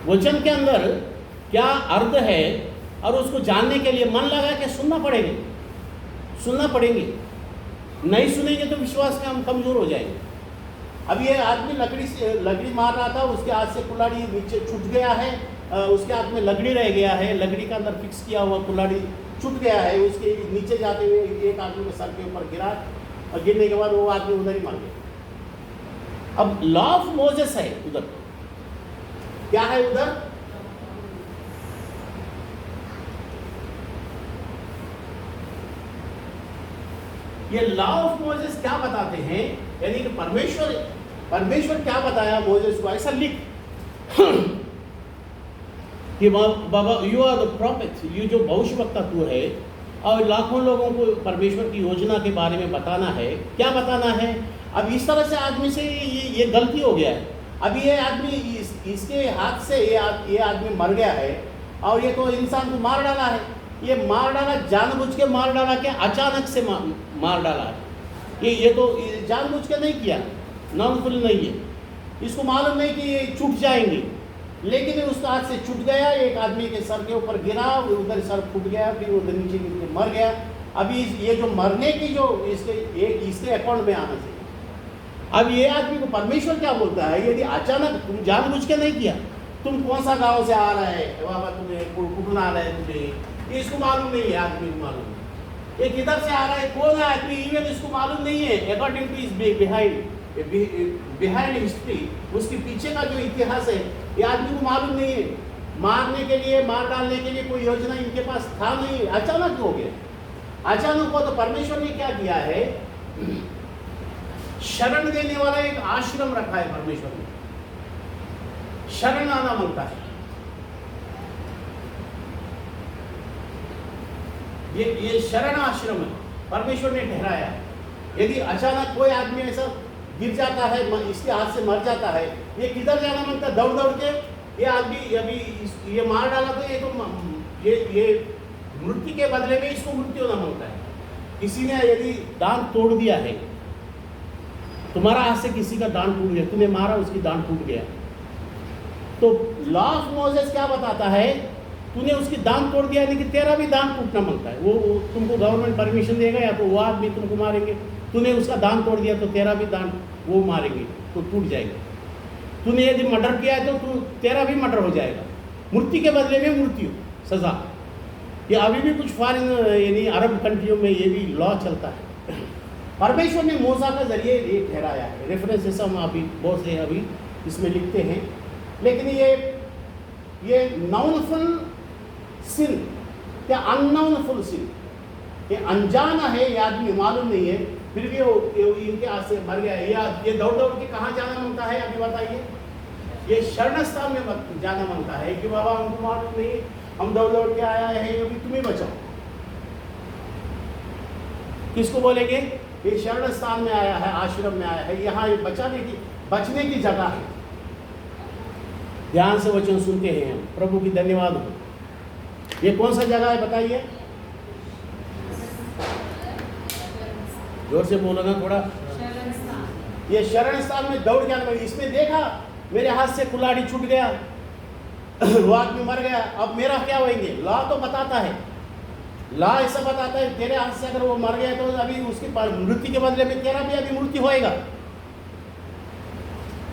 वचन के अंदर क्या अर्थ है, और उसको जानने के लिए मन लगा के सुनना पड़ेंगे। नहीं सुनेंगे तो विश्वास में हम कमजोर हो जाएंगे। अब ये आदमी लकड़ी मार रहा था, उसके हाथ से कुल्हाड़ी नीचे छूट गया है, उसके हाथ में लकड़ी रह गया है, लकड़ी का अंदर फिक्स किया हुआ कुल्हाड़ी छूट गया है, उसके नीचे जाते हुए एक आदमी के सर के ऊपर गिरा, और गिरने के बाद वो आदमी उधर ही मर गया। अब लॉ ऑफ मोजेस है उधर, क्या है उधर? ये लॉ ऑफ मोजेस क्या बताते हैं, यानी कि परमेश्वर क्या बताया मोजेस को, ऐसा लिख कि बाबा यू आर द प्रॉफिट, ये जो भविष्यवक्ता तू है, और लाखों लोगों को परमेश्वर की योजना के बारे में बताना है। क्या बताना है? अब इस तरह से आदमी से ये गलती हो गया है, अब ये आदमी इसके हाथ से ये आदमी मर गया है, और ये तो इंसान को मार डाला है, ये मार डाला, जानबूझ के मार डाला, क्या अचानक से मार डाला है, ये तो जानबूझ के नहीं किया, नॉनफुल नहीं है, इसको मालूम नहीं कि ये छूट जाएंगे, लेकिन उसका हाथ से छूट गया, एक आदमी के सर के ऊपर गिरा, उधर सर फूट गया, फिर उधर नीचे गिर के मर गया। अभी ये जो मरने की जो इसके अकाउंट में आना चाहिए। अब ये आदमी को परमेश्वर क्या बोलता है, यदि अचानक तुम जानबूझ के नहीं किया, तुम कौन सा गाँव से आ रहा है बाबा, तुम्हें कुटुन आ रहा है, तुझे इसको मालूम नहीं है, आदमी को मालूम है, ये किधर से आ रहा है, कौन है आदमी, इवन इसको मालूम नहीं है, according two is behind history, उसके पीछे का जो इतिहास है, ये आदमी को मालूम नहीं है। मारने के लिए, मार डालने के लिए कोई योजना इनके पास था नहीं, अचानक हो गया। अचानक हुआ तो परमेश्वर ने क्या किया है, शरण देने वाला एक आश्रम रखा है परमेश्वर ने, शरण आना मांगता है। ये शरण आश्रम है, परमेश्वर ने ठहराया। यदि अचानक कोई आदमी ऐसा गिर जाता है, इसके हाथ से मर जाता है, ये किधर जाना मांगता है, दौड़ दौड़ के, ये आदमी अभी ये मार डाला तो ये मृत्यु के बदले में इसको मृत्यु होना मांगता है। किसी ने यदि दांत तोड़ दिया है, तुम्हारा हाथ से किसी का दांत टूट गया, तूने मारा, उसकी दांत टूट गया, तो लॉ ऑफ मोसेस क्या बताता है, तूने उसकी दांत तोड़ दिया, लेकिन तेरा भी दांत टूटना मांगता है। वो तुमको गवर्नमेंट परमिशन देगा, या तो वो आदमी तुमको मारेंगे। तूने उसका दांत तोड़ दिया तो तेरा भी दांत वो मारेंगे, तो टूट जाएगा। तूने यदि मर्डर किया है तो तेरा भी मर्डर हो जाएगा, मृत्यु के बदले में मृत्यु, सजा। ये अभी भी कुछ फॉरेन यानी अरब कंट्रियों में ये भी लॉ चलता है। परमेश्वर ने मूसा के जरिए ये ठहराया है। रेफरेंसेस हम अभी बहुत से अभी इसमें लिखते हैं, लेकिन ये नाउनफुल सिन या अननाउनफुल सिन, ये अनजाना है, ये आदमी मालूम नहीं है, फिर भी वो इनके हाथ से मर गया है। ये दौड़ दौड़ के कहाँ जाना मांगता है, अभी बताइए। ये शरण स्थान में जाना मांगता है कि बाबा हमको मालूम नहीं, हम दौड़ दौड़ के आया है, अभी तुम्हें बचाओ। किसको बोलेंगे? ये शरण स्थान में आया है, आश्रम में आया है, यहाँ ये बचने की जगह है। ध्यान से वचन सुनते हैं हम, प्रभु की धन्यवाद हो। ये कौन सा जगह है बताइए, जोर से बोलो ना थोड़ा। ये शरण स्थान में दौड़ जाना, इसमें देखा मेरे हाथ से कुल्हाड़ी छूट गया, वो आदमी मर गया, अब मेरा क्या होएंगे। लॉ तो बताता है, ला ऐसा बताता है तेरे हाथ से अगर वो मर गया तो अभी उसकी मृत्यु के बदले में तेरा भी अभी मृत्यु होएगा।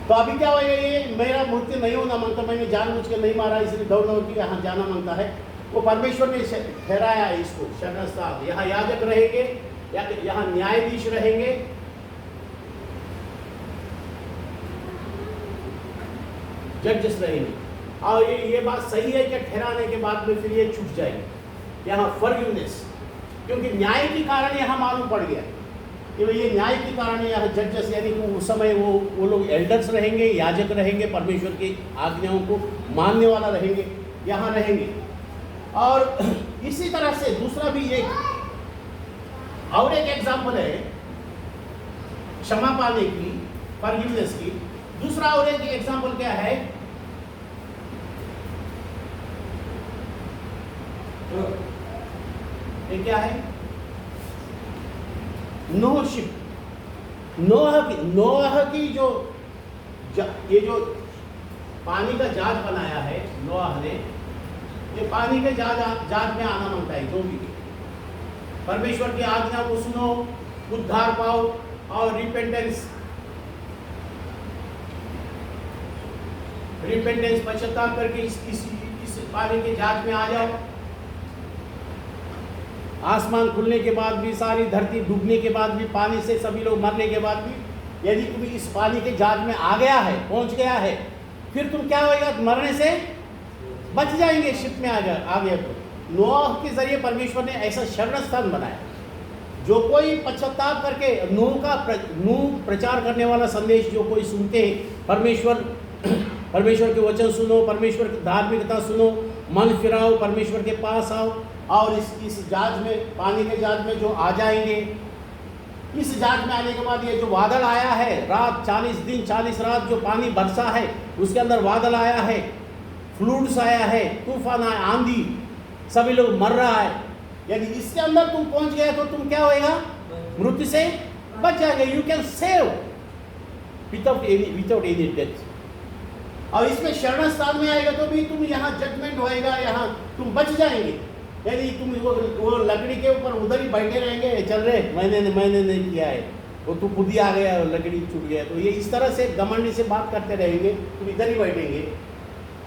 तो अभी क्या होएगा, ये मेरा मृत्यु नहीं होना मांगता, मैंने जानबूझ के नहीं मारा इसलिए दौड़ दौड़ के यहाँ जाना मांगता है। वो परमेश्वर ने ठहराया है इसको शरण स्थान। यहाँ याजक रहेंगे, यहाँ न्यायाधीश रहेंगे, जजेस रहेंगे। और ये बात सही है कि ठहराने के बाद में फिर ये छूट जाएगी यहाँ फॉरगिवनेस, क्योंकि न्याय के कारण यहाँ मालूम पड़ गया कि भाई ये न्याय के कारण यहाँ जजेस, यानी कि उस समय वो लोग एल्डर्स रहेंगे, याजक रहेंगे, परमेश्वर की आज्ञाओं को मानने वाला रहेंगे, यहाँ रहेंगे। और इसी तरह से दूसरा भी एक और एक एग्जाम्पल है क्षमा पाने की, फॉरगिवनेस की। दूसरा और एक एग्जाम्पल क्या है, ये क्या है, नोहशिप। नोह की जो ये जो पानी का जहाज बनाया है नोह ने, ये पानी के जहाज में आना मांगता है। जो भी परमेश्वर की आज्ञा को सुनो, उद्धार पाओ और रिपेंटेंस पश्चाताप करके इस पानी के जहाज में आ जाओ। आसमान खुलने के बाद भी, सारी धरती डूबने के बाद भी, पानी से सभी लोग मरने के बाद भी, यदि तुम इस पानी के जहाज में आ गया है, पहुंच गया है, फिर तुम क्या होएगा, मरने से बच जाएंगे, शिप में आ गया। तो नोह के जरिए परमेश्वर ने ऐसा शरण स्थान बनाया। जो कोई पश्चाताप करके नूह प्रचार करने वाला संदेश जो कोई सुनते हैं, परमेश्वर के वचन सुनो, परमेश्वर की धार्मिकता सुनो, मन फिराओ, परमेश्वर के पास आओ, और इस जहाज में, पानी के जहाज में जो आ जाएंगे। इस जहाज में आने के बाद ये जो बादल आया है, रात 40 दिन 40 रात जो पानी बरसा है, उसके अंदर बादल आया है, फ्लूड्स आया है, तूफान आया, आंधी, सभी लोग मर रहा है। यदि इसके अंदर तुम पहुंच गए तो तुम क्या होएगा, मृत्यु से बच जाएंगे। You can save without any death. और इसमें शरण स्थान में आएगा तो भी तुम यहाँ जजमेंट होएगा, यहाँ तुम बच जाएंगे। यदि तुम वो लकड़ी के ऊपर उधर ही बैठे रहेंगे, चल रहे मैंने नहीं किया है, वो तू खुद ही आ गया, लकड़ी छूट गया, तो ये इस तरह से घमंडी से बात करते रहेंगे, तुम इधर ही बैठेंगे,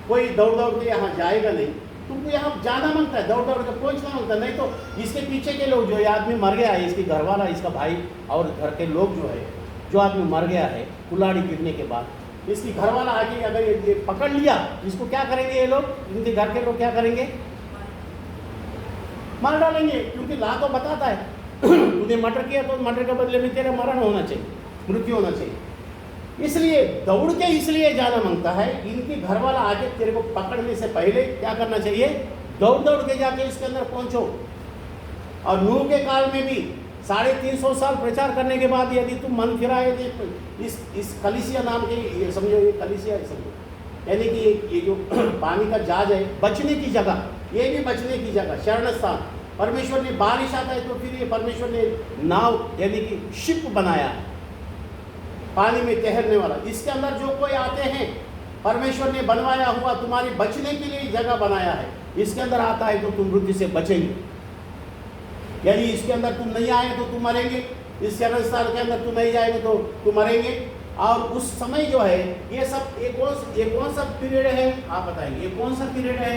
कोई दौड़ दौड़ के यहाँ जाएगा नहीं। तुमको यहाँ जाना मांगता है, दौड़ दौड़ के पहुँचना मांगता है, नहीं तो इसके पीछे के लोग, जो ये आदमी मर गया है, इसके घर वाला, इसका भाई और घर के लोग जो है, जो आदमी मर गया है कुल्हाड़ी गिरने के बाद, इसकी घर वाला आके अगर ये पकड़ लिया, इसको क्या करेंगे ये लोग, इनके घर के लोग क्या करेंगे, मार डालेंगे। क्योंकि ला तो बताता है तूने मर्डर किया तो मर्डर के बदले में तेरा मरण होना चाहिए, मृत्यु होना चाहिए। इसलिए दौड़ के इसलिए जाना मांगता है, इनकी घर वाला आके तेरे को पकड़ने से पहले क्या करना चाहिए, दौड़ दौड़ के जाके इसके अंदर पहुंचो। और नूह के काल में भी 350 साल प्रचार करने के बाद यदि तुम मन फिराए, इस कलीसिया नाम के, समझो ये कलीसिया समझो, यानी कि ये जो पानी का जहाज है, बचने की जगह, ये भी बचने की जगह, शरण स्थान। परमेश्वर ने बारिश आता है तो फिर ये परमेश्वर ने नाव यानी कि शिप बनाया, पानी में तैरने वाला। इसके अंदर जो कोई आते हैं, परमेश्वर ने बनवाया हुआ तुम्हारे बचने के लिए जगह बनाया है। इसके अंदर आता है तो तुम मृत्यु से बचेंगे। यदि इसके अंदर तुम नहीं आए तो तुम मरेंगे, इस शरण स्थान के अंदर तुम नहीं जाएंगे तो तुम मरेंगे। और उस समय जो है ये सब, ये कौन सा पीरियड है, आप बताएंगे, ये कौन सा पीरियड है,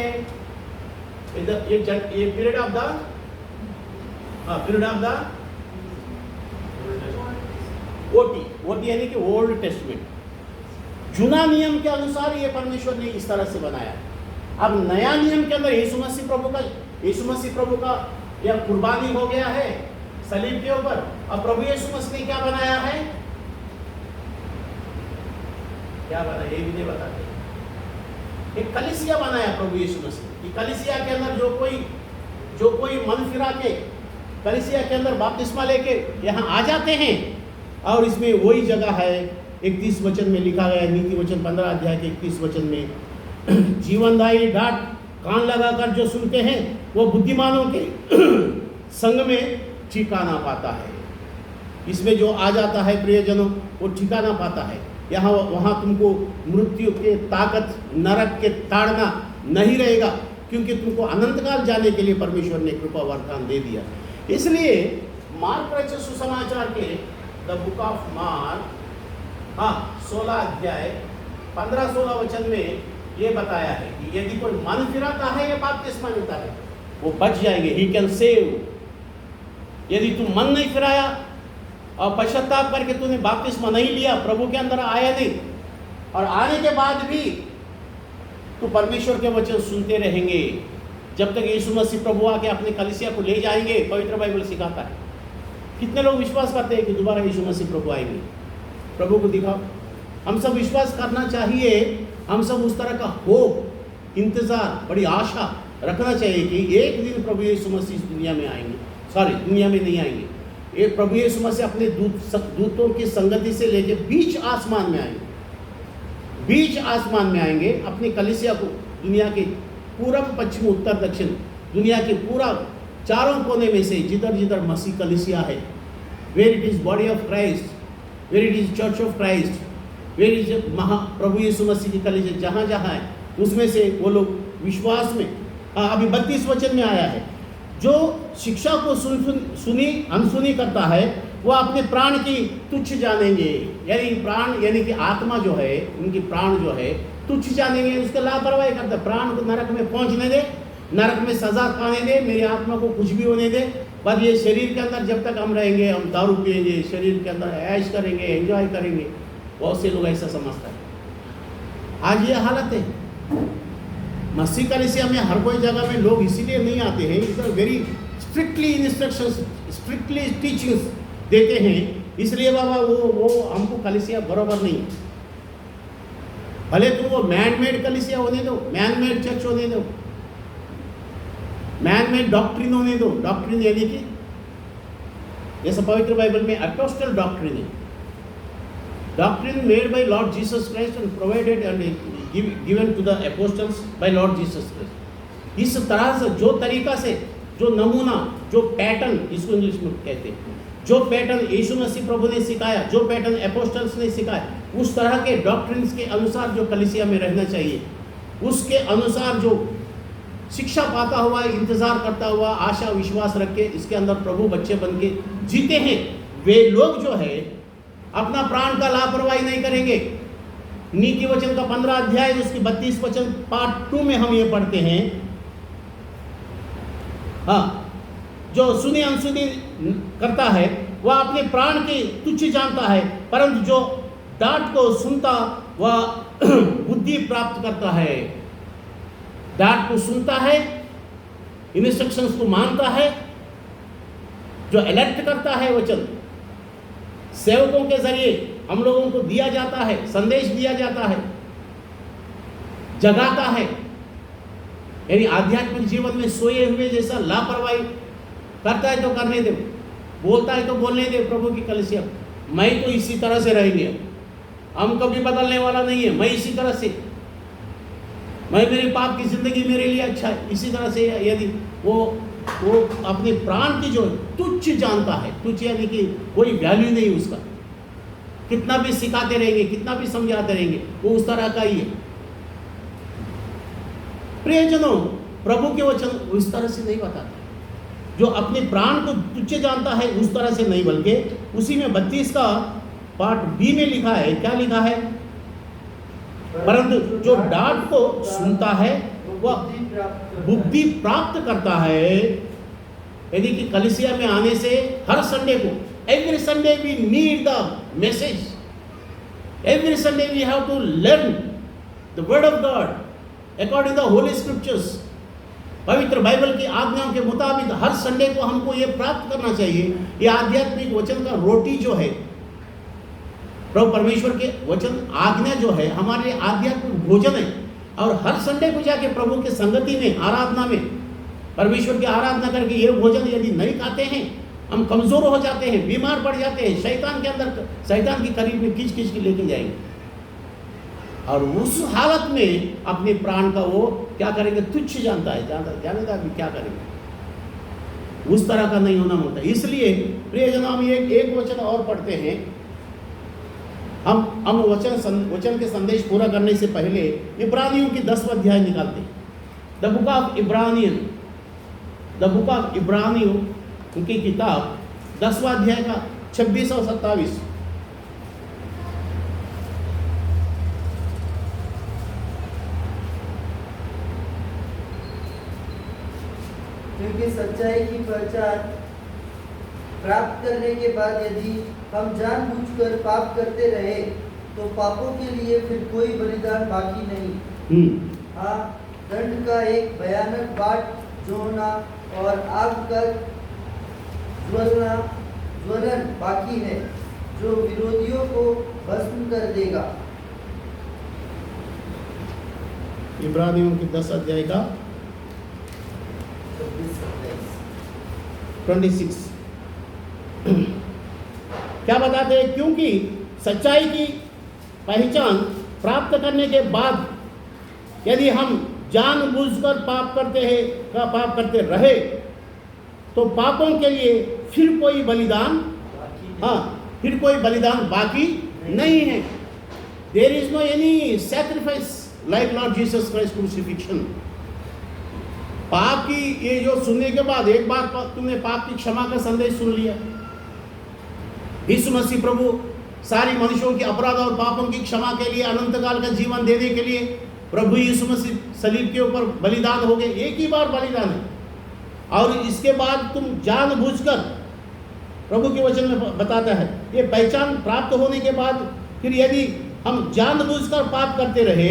ये पीरियड ऑफ द ओटी यानी कि ओल्ड टेस्टमेंट। जूना नियम के अनुसार ये परमेश्वर ने इस तरह से बनाया। अब नया नियम के अंदर यीशु मसीह प्रभु का यह कुर्बानी हो गया है सलीब के ऊपर। अब प्रभु यीशु मसीह ने क्या बनाया है, क्या बनाया ये भी नहीं बताते। एक कलीसिया बनाया प्रभु यीशु मसीह। कलीसिया के अंदर जो कोई मन फिरा के कलीसिया के अंदर बपतिस्मा लेके यहाँ आ जाते हैं, और इसमें वही जगह है 31 वचन में लिखा गया है, नीति वचन 15 अध्याय के 31 वचन में, जीवनदायी डांट कान लगाकर जो सुनते हैं वो बुद्धिमानों के संग में ठिकाना पाता है। इसमें जो आ जाता है प्रियजनों, वो ठिकाना पाता है। यहाँ वहाँ तुमको मृत्यु के ताकत, नरक के ताड़ना नहीं रहेगा। क्योंकि तुमको अनंत काल जाने के लिए परमेश्वर ने कृपा वरदान दे दिया। इसलिए मार्क रचित सुसमाचार के द बुक ऑफ मार्क 16 अध्याय 15-16 वचन में ये बताया है कि यदि कोई मन फिराता है या बपतिस्मा लेता है वो बच जाएंगे, ही कैन सेव। यदि तू मन नहीं फिराया और पश्चाताप करके तूने बपतिस्मा नहीं लिया, प्रभु के अंदर आया नहीं, और आने के बाद भी तो परमेश्वर के वचन सुनते रहेंगे जब तक यीशु मसीह प्रभु आके अपने कलीसिया को ले जाएंगे। पवित्र बाइबल सिखाता है। कितने लोग विश्वास करते हैं कि दोबारा यीशु मसीह प्रभु आएंगे? प्रभु को दिखाओ। हम सब विश्वास करना चाहिए, हम सब उस तरह का होप, इंतजार, बड़ी आशा रखना चाहिए कि एक दिन प्रभु यीशु मसीह दुनिया में आएंगे। दुनिया में नहीं आएंगे। एक प्रभु यीशु मसीह अपने दूतों की संगति से लेके बीच आसमान में आएंगे, बीच आसमान में आएंगे। अपनी कलीसिया को दुनिया के पूरब, पश्चिम, उत्तर, दक्षिण, दुनिया के पूरा चारों कोने में से जिधर जिधर मसीह कलीसिया है, where it is body of Christ, where it is church of Christ, where is प्रभु यीशु मसीह की कलीसिया, जहाँ जहाँ है उसमें से वो लोग विश्वास में। अभी 32 वचन में आया है, जो शिक्षा को सुनी अनसुनी करता है वो अपने प्राण की तुच्छ जानेंगे। यानी प्राण यानी कि आत्मा जो है, उनकी प्राण जो है तुच्छ जानेंगे। उसका लापरवाही करता है। प्राण को नरक में पहुंचने दे, नरक में सजा पाने दे, मेरी आत्मा को कुछ भी होने दे, पर ये शरीर के अंदर जब तक हम रहेंगे हम दारू पिएंगे, शरीर के अंदर ऐश करेंगे, एंजॉय करेंगे। बहुत से लोग ऐसा समझता है। आज ये हालत है मसीह कलीसिया में। हर कोई जगह में लोग इसीलिए नहीं आते हैं, इस very strictly instructions, strictly teachings देते हैं, इसलिए बाबा वो हमको कलीसिया बराबर नहीं है। भले तुम वो मैन मेड कलीसिया होने दो, मैन मेड चर्च होने दो, मैन मेड डॉक्ट्रिन होने दो। डॉक्ट्रिन यानी कि जैसे पवित्र बाइबल में अपोस्टल डॉक्ट्रिन है, doctrine made by Lord Jesus Christ and provided and given to the apostles by Lord Jesus Christ. इस तरह से जो तरीका से, जो नमूना, जो पैटर्न, इसको इंग्लिश में कहते हैं, जो पैटर्न यीशु मसीह प्रभु ने सिखाया, जो पैटर्न अपोस्टल्स ने सिखाया, उस तरह के डॉक्ट्रिन्स के अनुसार जो कलीसिया में रहना चाहिए, उसके अनुसार जो शिक्षा पाता हुआ, इंतजार करता हुआ, आशा विश्वास रख के इसके अंदर प्रभु बच्चे बन के जीते हैं, वे लोग जो है अपना प्राण का लापरवाही नहीं करेंगे। नीति वचन का 15 अध्याय उसकी 32 वचन पार्ट 2 में हम ये पढ़ते हैं। जो सुनी अनसुनी करता है वह अपने प्राण की तुच्छ जानता है, परंतु जो डांट को सुनता वह बुद्धि प्राप्त करता है। डांट को सुनता है, इंस्ट्रक्शंस को मानता है, जो अलर्ट करता है, वचन सेवकों के जरिए हम लोगों को दिया जाता है, संदेश दिया जाता है, जगाता है। यानी आध्यात्मिक जीवन में सोए हुए जैसा लापरवाही करता है तो करने दे, बोलता है तो बोलने दे। प्रभु की कलीसिया मैं तो इसी तरह से रहेंगे, हम कभी बदलने वाला नहीं है, मैं इसी तरह से, मैं मेरे पाप की जिंदगी मेरे लिए अच्छा है, इसी तरह से। यदि वो अपने प्राण की जो तुच्छ जानता है, तुच्छ यानी कि कोई वैल्यू नहीं उसका, कितना भी सिखाते रहेंगे, कितना भी समझाते रहेंगे, वो उस तरह का ही है। प्रियजनों, प्रभु के वचन उस तरह से नहीं बताते। जो अपने प्राण को तुच्छ जानता है उस तरह से नहीं, बल्कि उसी में 32 का पार्ट बी में लिखा है, क्या लिखा है? परंतु जो डांट को सुनता है वह बुद्धि प्राप्त करता है। यानी कि कलीसिया में आने से हर संडे को, every Sunday we need the message, every Sunday we have to learn the word of God according the holy scriptures. पवित्र बाइबल की आज्ञाओं के मुताबिक हर संडे को हमको ये प्राप्त करना चाहिए। ये आध्यात्मिक वचन का रोटी जो है, प्रभु परमेश्वर के वचन आज्ञा जो है हमारे लिए आध्यात्मिक भोजन है। और हर संडे को जाके प्रभु के संगति में, आराधना में, परमेश्वर की आराधना करके ये भोजन यदि नहीं खाते हैं, हम कमजोर हो जाते हैं, बीमार पड़ जाते हैं, शैतान के अंदर, शैतान की करीब में खींच खींच के लेके जाएंगे, और उस हालत में अपने प्राण का वो क्या करेंगे? तुच्छ जानता है, जानेगा भी क्या करेंगे। उस तरह का नहीं होना होता। इसलिए प्रियजनों, हम एक वचन और पढ़ते हैं। हम वचन के संदेश पूरा करने से पहले इब्रानियों की 10वां अध्याय निकालते हैं। द बुक ऑफ इब्रानियों उनकी किताब 10वां अध्याय का 26 और 27। क्योंकि सच्चाई की पहचान प्राप्त करने के बाद यदि हम जानबूझकर पाप करते रहे तो पापों के लिए फिर कोई बलिदान बाकी नहीं। हाँ, दंड का एक भयानक बाट जोना और आग का ज्वलन बाकी है जो विरोधियों को भस्म कर देगा। इब्रानियों की 10 अध्याय का 26 क्या बताते हैं? क्योंकि सच्चाई की पहचान प्राप्त करने के बाद यदि हम जानबूझकर पाप करते रहे तो पापों के लिए फिर कोई बलिदान बाकी नहीं है। There is no any sacrifice like Lord Jesus Christ crucifixion. पाप की ये जो सुनने के बाद एक बार तुमने पाप की क्षमा का संदेश सुन लिया, यीशु मसीह प्रभु सारी मनुष्यों के अपराध और पापों की क्षमा के लिए अनंत काल का जीवन देने के लिए प्रभु यीशु मसीह सलीब के ऊपर बलिदान हो गए। एक ही बार बलिदान है और इसके बाद तुम जानबूझकर, प्रभु के वचन में बताता है, ये पहचान प्राप्त होने के बाद फिर यदि हम जानबूझकर पाप करते रहे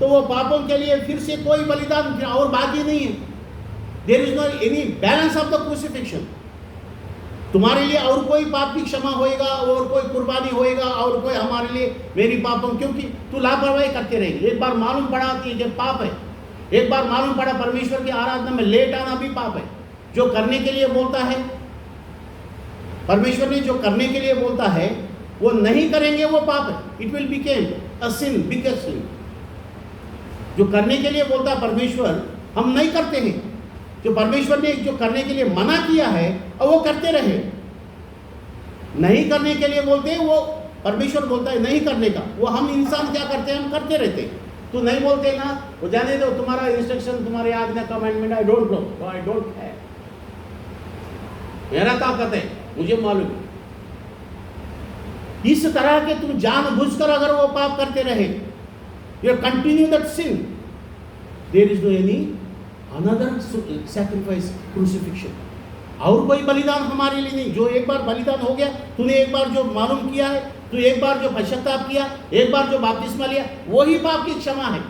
तो वो पापों के लिए फिर से कोई बलिदान और बाकी नहीं है। There is no any balance of the crucifixion. तुम्हारे लिए और कोई पाप की क्षमा होएगा और कोई कुर्बानी होएगा और कोई हमारे लिए मेरी पापों, क्योंकि तू लापरवाही करते रहेगी। एक बार मालूम पड़ा कि ये पाप है, एक बार मालूम पड़ा परमेश्वर की आराधना में लेट आना भी पाप है। जो करने के लिए बोलता है, परमेश्वर ने जो करने के लिए बोलता है वो नहीं करेंगे वो पाप है। It will became a sin, biggest sin. जो करने के लिए बोलता है परमेश्वर, हम नहीं करते हैं। जो परमेश्वर ने जो करने के लिए मना किया है और वो करते रहे, नहीं करने के लिए बोलते हैं वो परमेश्वर बोलता है नहीं करने का, वो हम इंसान क्या करते हैं, हम करते रहते हैं। तो नहीं बोलते ना, वो जाने दो, तुम्हारा इंस्ट्रक्शन, तुम्हारी आज्ञा, commandment I don't know, I don't है, मेरा ताकत है, मुझे मालूम। इस तरह के तुम जानबूझकर अगर वो पाप करते रहे, you continue that sin, there is no any another sacrifice, crucifixion। और कोई बलिदान हमारे लिए नहीं। जो एक बार बलिदान हो गया, तूने एक बार जो मालूम किया है, तू एक बार जो पश्चाताप किया, एक बार जो बपतिस्मा लिया, वही पाप की क्षमा है।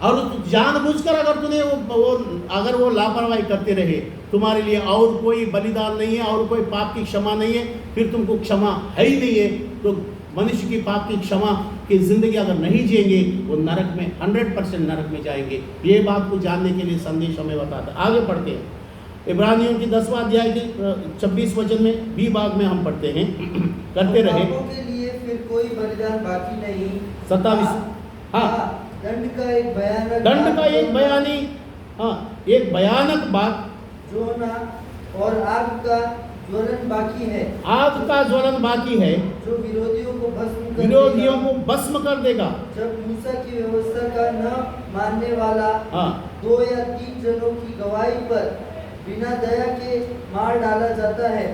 और जानबूझकर अगर तूने अगर वो लापरवाही करते रहे, तुम्हारे लिए और कोई बलिदान नहीं है और कोई पाप की क्षमा नहीं है, फिर तुमको क्षमा है ही नहीं है। तो मनुष्य की पाप की क्षमा की जिंदगी अगर नहीं जिएंगे वो नरक में 100% नरक में जाएंगे। ये बात को जानने के लिए संदेश हमें बताता। आगे पढ़ते हैं, इब्रानियों की 10वां अध्याय के 26 वचन में बी भाग में हम पढ़ते हैं, करते रहे के लिए फिर कोई बलिदान बाकी नहीं। 27। हाँ, दंड का एक भयानक बात जो ना और आग का ज्वलन बाकी है, जो विरोधियों को भस्म कर देगा। जब मूसा की व्यवस्था का न मानने वाला 2 या 3 जनों की गवाही पर बिना दया के मार डाला जाता है,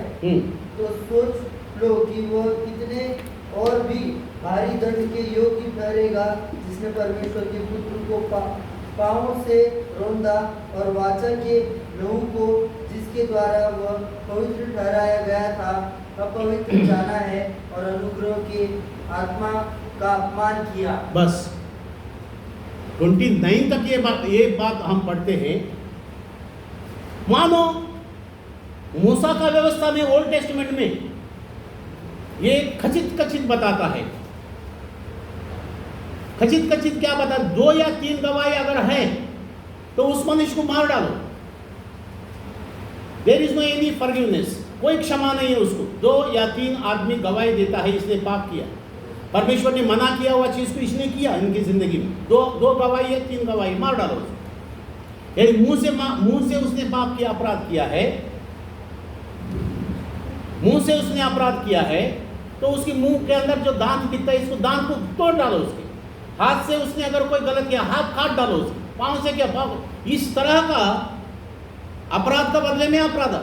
तो सोच लो कि वह कितने और भी भारी दंड के योग्य ठहरेगा, जिसने परमेश्वर के पुत्र को पांवों से रौंदा और वाचा के लहू को, जिसके द्वारा वह पवित्र ठहराया गया था, अपवित्र जाना है और अनुग्रह के आत्मा का अपमान किया। बस 29 तक ये बात हम पढ़ते हैं। मानो मूसा का व्यवस्था में, ओल्ड टेस्टमेंट में ये खचित बताता है। खचित क्या बता, 2 या 3 गवाही अगर है तो उस मनुष्य को मार डालो। There is no any forgiveness, कोई क्षमा नहीं है उसको। 2 या 3 आदमी गवाही देता है इसने पाप किया, परमेश्वर ने मना किया हुआ चीज को इसने किया इनकी जिंदगी में, 2 गवाही है, 3 गवाही, मार डालो उसको। यदि मुंह से उसने पाप किया, अपराध किया है, मुंह से उसने अपराध किया है, तो उसके मुंह के अंदर जो दांत दिखता है, इसको दांत को तोड़ डालो उसके। हाथ से उसने अगर कोई गलत किया, हाथ काट डालो उसके। पाँव से क्या पाँव, इस तरह का अपराध का बदले में अपराध,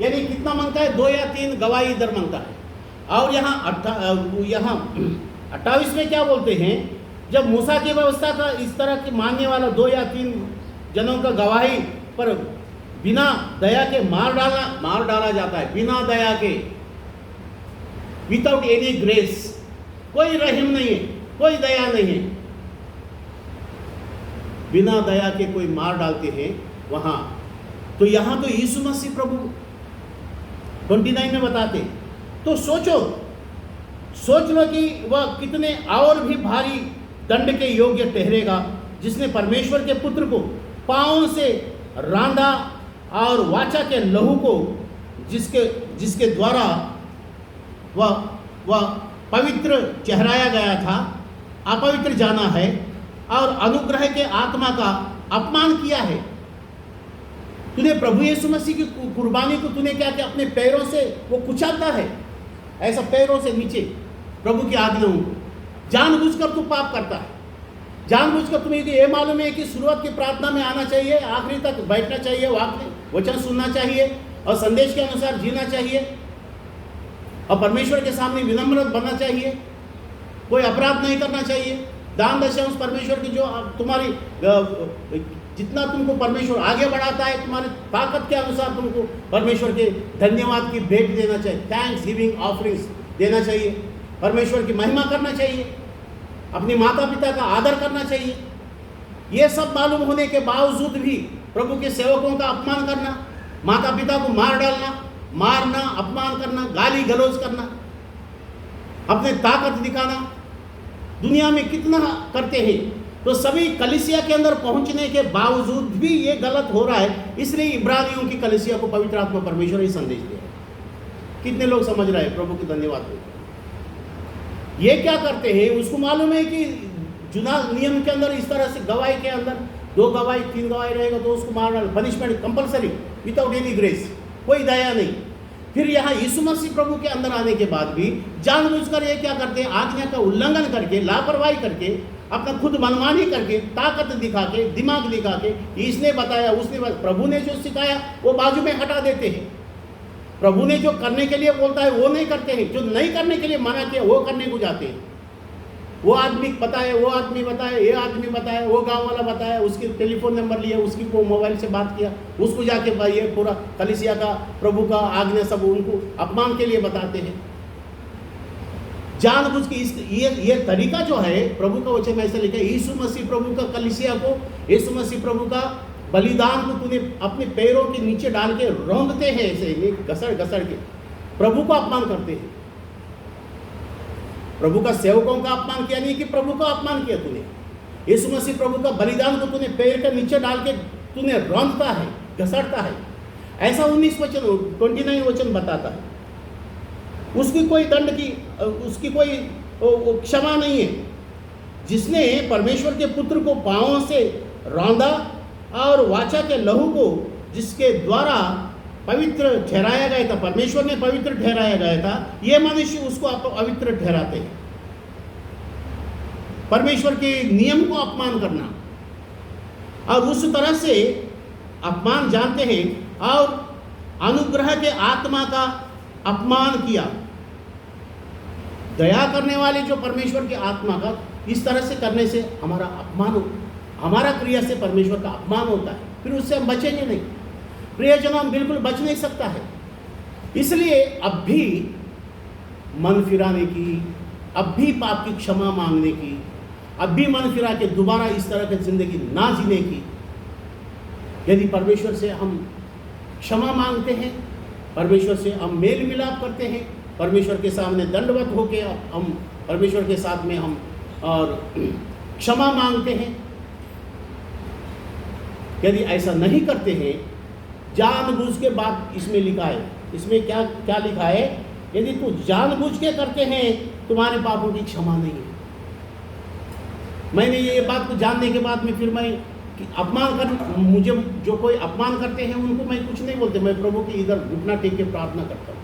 यानी कितना मांगता है? 2 या 3 गवाही इधर मांगता है। और यहाँ 28 में क्या बोलते हैं? जब मूसा की व्यवस्था का इस तरह के मानने वाला 2 या 3 जनों का गवाही पर बिना दया के मार डाला जाता है, बिना दया के, विदाउट एनी ग्रेस, कोई रहम नहीं है, कोई दया नहीं है, बिना दया के कोई मार डालते हैं वहां। तो यहां तो यीशु मसीह प्रभु 29 में बताते। तो सोच लो कि वह कितने और भी भारी दंड के योग्य ठहरेगा, जिसने परमेश्वर के पुत्र को पांव से रांधा और वाचा के लहू को जिसके द्वारा वह पवित्र ठहराया गया था, अपवित्र जाना है और अनुग्रह के आत्मा का अपमान किया है। तूने प्रभु यीशु मसीह की कुर्बानी को तूने क्या किया? अपने पैरों से वो कुचलता है, ऐसा पैरों से नीचे प्रभु की आज्ञाओं को जानबूझकर तू पाप करता है। जानबूझकर तुम्हें ये मालूम है कि शुरुआत की प्रार्थना में आना चाहिए, आखिरी तक बैठना चाहिए, वचन सुनना चाहिए और संदेश के अनुसार जीना चाहिए और परमेश्वर के सामने विनम्र बनना चाहिए, कोई अपराध नहीं करना चाहिए, दान दशंश परमेश्वर की जो तुम्हारी जितना तुमको परमेश्वर आगे बढ़ाता है, तुम्हारी ताकत के अनुसार तुमको परमेश्वर के धन्यवाद की भेंट देना चाहिए, थैंक्स गिविंग ऑफरिंग्स देना चाहिए, परमेश्वर की महिमा करना चाहिए, अपने माता पिता का आदर करना चाहिए। ये सब मालूम होने के बावजूद भी प्रभु के सेवकों का अपमान करना, माता पिता को मार डालना, मारना, अपमान करना, गाली गलौज करना, अपने ताकत दिखाना, दुनिया में कितना करते हैं। तो सभी कलीसिया के अंदर पहुंचने के बावजूद भी ये गलत हो रहा है। इसलिए इब्रानियों की कलीसिया को पवित्र आत्मा परमेश्वर ही संदेश दिया है। कितने लोग समझ रहे हैं? प्रभु की धन्यवाद हो। ये क्या करते हैं? उसको मालूम है कि जुना नियम के अंदर इस तरह से गवाही के अंदर 2 गवाही 3 गवाही रहेगा तो उसको मार डाल, punishment compulsory, without any grace, कोई दया नहीं। फिर यहाँ यीशु मसीह प्रभु के अंदर आने के बाद भी जानबूझकर ये क्या करते हैं? आज्ञा का उल्लंघन करके, लापरवाही करके, अपना खुद मनमानी करके, ताकत दिखा के, दिमाग दिखा के, इसने बताया, उसने प्रभु ने जो सिखाया वो बाजू में हटा देते हैं। प्रभु ने जो करने के लिए बोलता है वो नहीं करते हैं, जो नहीं करने के लिए मना किया वो करने को जाते हैं। वो आदमी बताए, वो आदमी बताए, ये आदमी बताया, वो गांव वाला बताया, उसके टेलीफोन नंबर लिया, उसकी को मोबाइल से बात किया, उसको जाके ये पूरा कलीसिया का, प्रभु का आज्ञा सब उनको अपमान के लिए बताते हैं। जानबूझ के ये तरीका जो है, प्रभु का वचन में ऐसा लिखा है, यीशु मसीह प्रभु का कलीसिया को, यीशु मसीह प्रभु का बलिदान को तूने अपने पैरों के नीचे डाल के रौंदते हैं, ऐसे घसड़ के प्रभु को अपमान करते हैं। प्रभु का सेवकों का अपमान किया नहीं कि प्रभु का अपमान किया तूने। यीशु मसीह प्रभु का बलिदान को तूने पैर के नीचे डाल के तूने रौंदता है, घसड़ता है। ऐसा 29 वचन बताता है। उसकी कोई दंड की, उसकी कोई क्षमा नहीं है। जिसने परमेश्वर के पुत्र को पांवों से रौंदा और वाचा के लहू को जिसके द्वारा पवित्र ठहराया गया था, परमेश्वर ने पवित्र ठहराया गया था, ये मनुष्य उसको अपवित्र ठहराते हैं। परमेश्वर के नियम को अपमान करना और उस तरह से अपमान जानते हैं और अनुग्रह के आत्मा का अपमान किया। दया करने वाले जो परमेश्वर की आत्मा का इस तरह से करने से हमारा अपमान हो, हमारा क्रिया से परमेश्वर का अपमान होता है, फिर उससे हम बचेंगे नहीं। प्रियजनों, हम बिल्कुल बच नहीं सकता है। इसलिए अब भी मन फिराने की, अब भी पाप की क्षमा मांगने की, अब भी मन फिरा के दोबारा इस तरह की जिंदगी ना जीने की। यदि परमेश्वर से हम क्षमा मांगते हैं, परमेश्वर से हम मेल मिलाप करते हैं, परमेश्वर के सामने दंडवत होके हम परमेश्वर के साथ में हम और क्षमा मांगते हैं, यदि ऐसा नहीं करते हैं, जानबूझ के बात इसमें लिखा है, इसमें क्या क्या लिखा है? यदि तू जानबूझ के करते हैं, तुम्हारे पापों की क्षमा नहीं है। मैंने ये बात को जानने के बाद में फिर मैं कि अपमान कर, मुझे जो कोई अपमान करते हैं उनको मैं कुछ नहीं बोलते, मैं प्रभु की इधर घुटना टेक के प्रार्थना करता हूँ,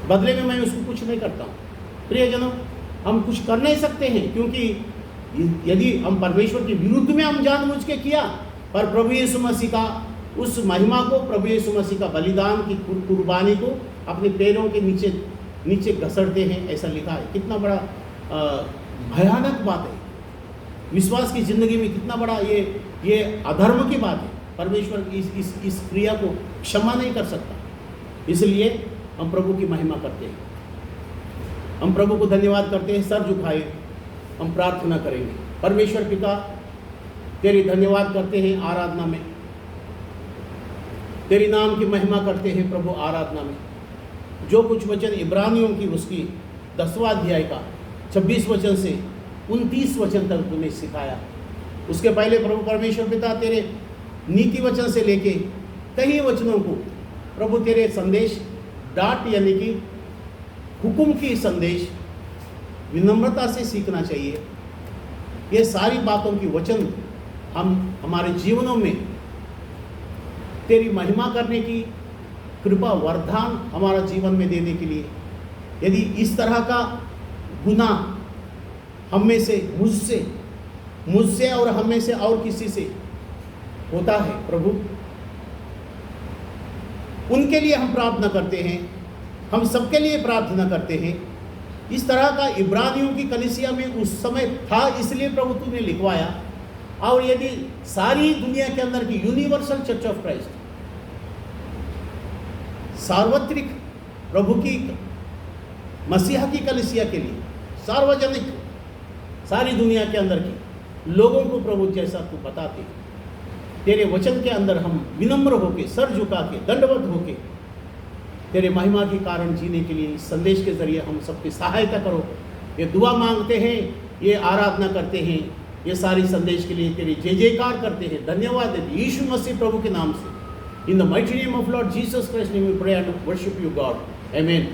बदले में मैं उसको कुछ नहीं करता हूँ। प्रियजनों, हम कुछ कर नहीं सकते हैं, क्योंकि यदि हम परमेश्वर के विरुद्ध में हम जानबूझ के किया, पर प्रभु यीशु मसीह का उस महिमा को, प्रभु यीशु मसीह का बलिदान की कुर्बानी को अपने पैरों के नीचे घसड़ते हैं, ऐसा लिखा है। कितना बड़ा भयानक बात है। विश्वास की जिंदगी में कितना बड़ा ये अधर्म की बात है। परमेश्वर इस क्रिया को क्षमा नहीं कर सकता। इसलिए हम प्रभु की महिमा करते हैं, हम प्रभु को धन्यवाद करते हैं। सर झुकाए हम प्रार्थना करेंगे। परमेश्वर पिता, तेरी धन्यवाद करते हैं आराधना में, तेरी नाम की महिमा करते हैं प्रभु आराधना में। जो कुछ वचन इब्रानियों की उसकी 10वां अध्याय का 26 वचन से 29 वचन तक तूने सिखाया, उसके पहले प्रभु परमेश्वर पिता तेरे नीति वचन से लेके कई वचनों को प्रभु तेरे संदेश डांट यानी कि हुक्म की संदेश विनम्रता से सीखना चाहिए। ये सारी बातों की वचन हम हमारे जीवनों में तेरी महिमा करने की कृपा वरदान हमारा जीवन में देने के लिए, यदि इस तरह का गुनाह हम में से, मुझसे और हम में से और किसी से होता है प्रभु, उनके लिए हम प्रार्थना करते हैं, हम सबके लिए प्रार्थना करते हैं। इस तरह का इब्रानियों की कलीसिया में उस समय था, इसलिए प्रभु तूने लिखवाया। और यदि सारी दुनिया के अंदर की यूनिवर्सल चर्च ऑफ क्राइस्ट, सार्वत्रिक प्रभु की मसीहा की कलीसिया के लिए, सार्वजनिक सारी दुनिया के अंदर की लोगों को प्रभु जैसा तू बताते, तेरे वचन के अंदर हम विनम्र होके, सर झुका के, दंडवत होके तेरे महिमा के कारण जीने के लिए इस संदेश के जरिए हम सबकी सहायता करो। ये दुआ मांगते हैं, ये आराधना करते हैं, ये सारी संदेश के लिए तेरी जय जयकार करते हैं, धन्यवाद देते हैं यीशु मसीह प्रभु के नाम से। In the mighty name of Lord Jesus Christ name we pray and worship you God, amen.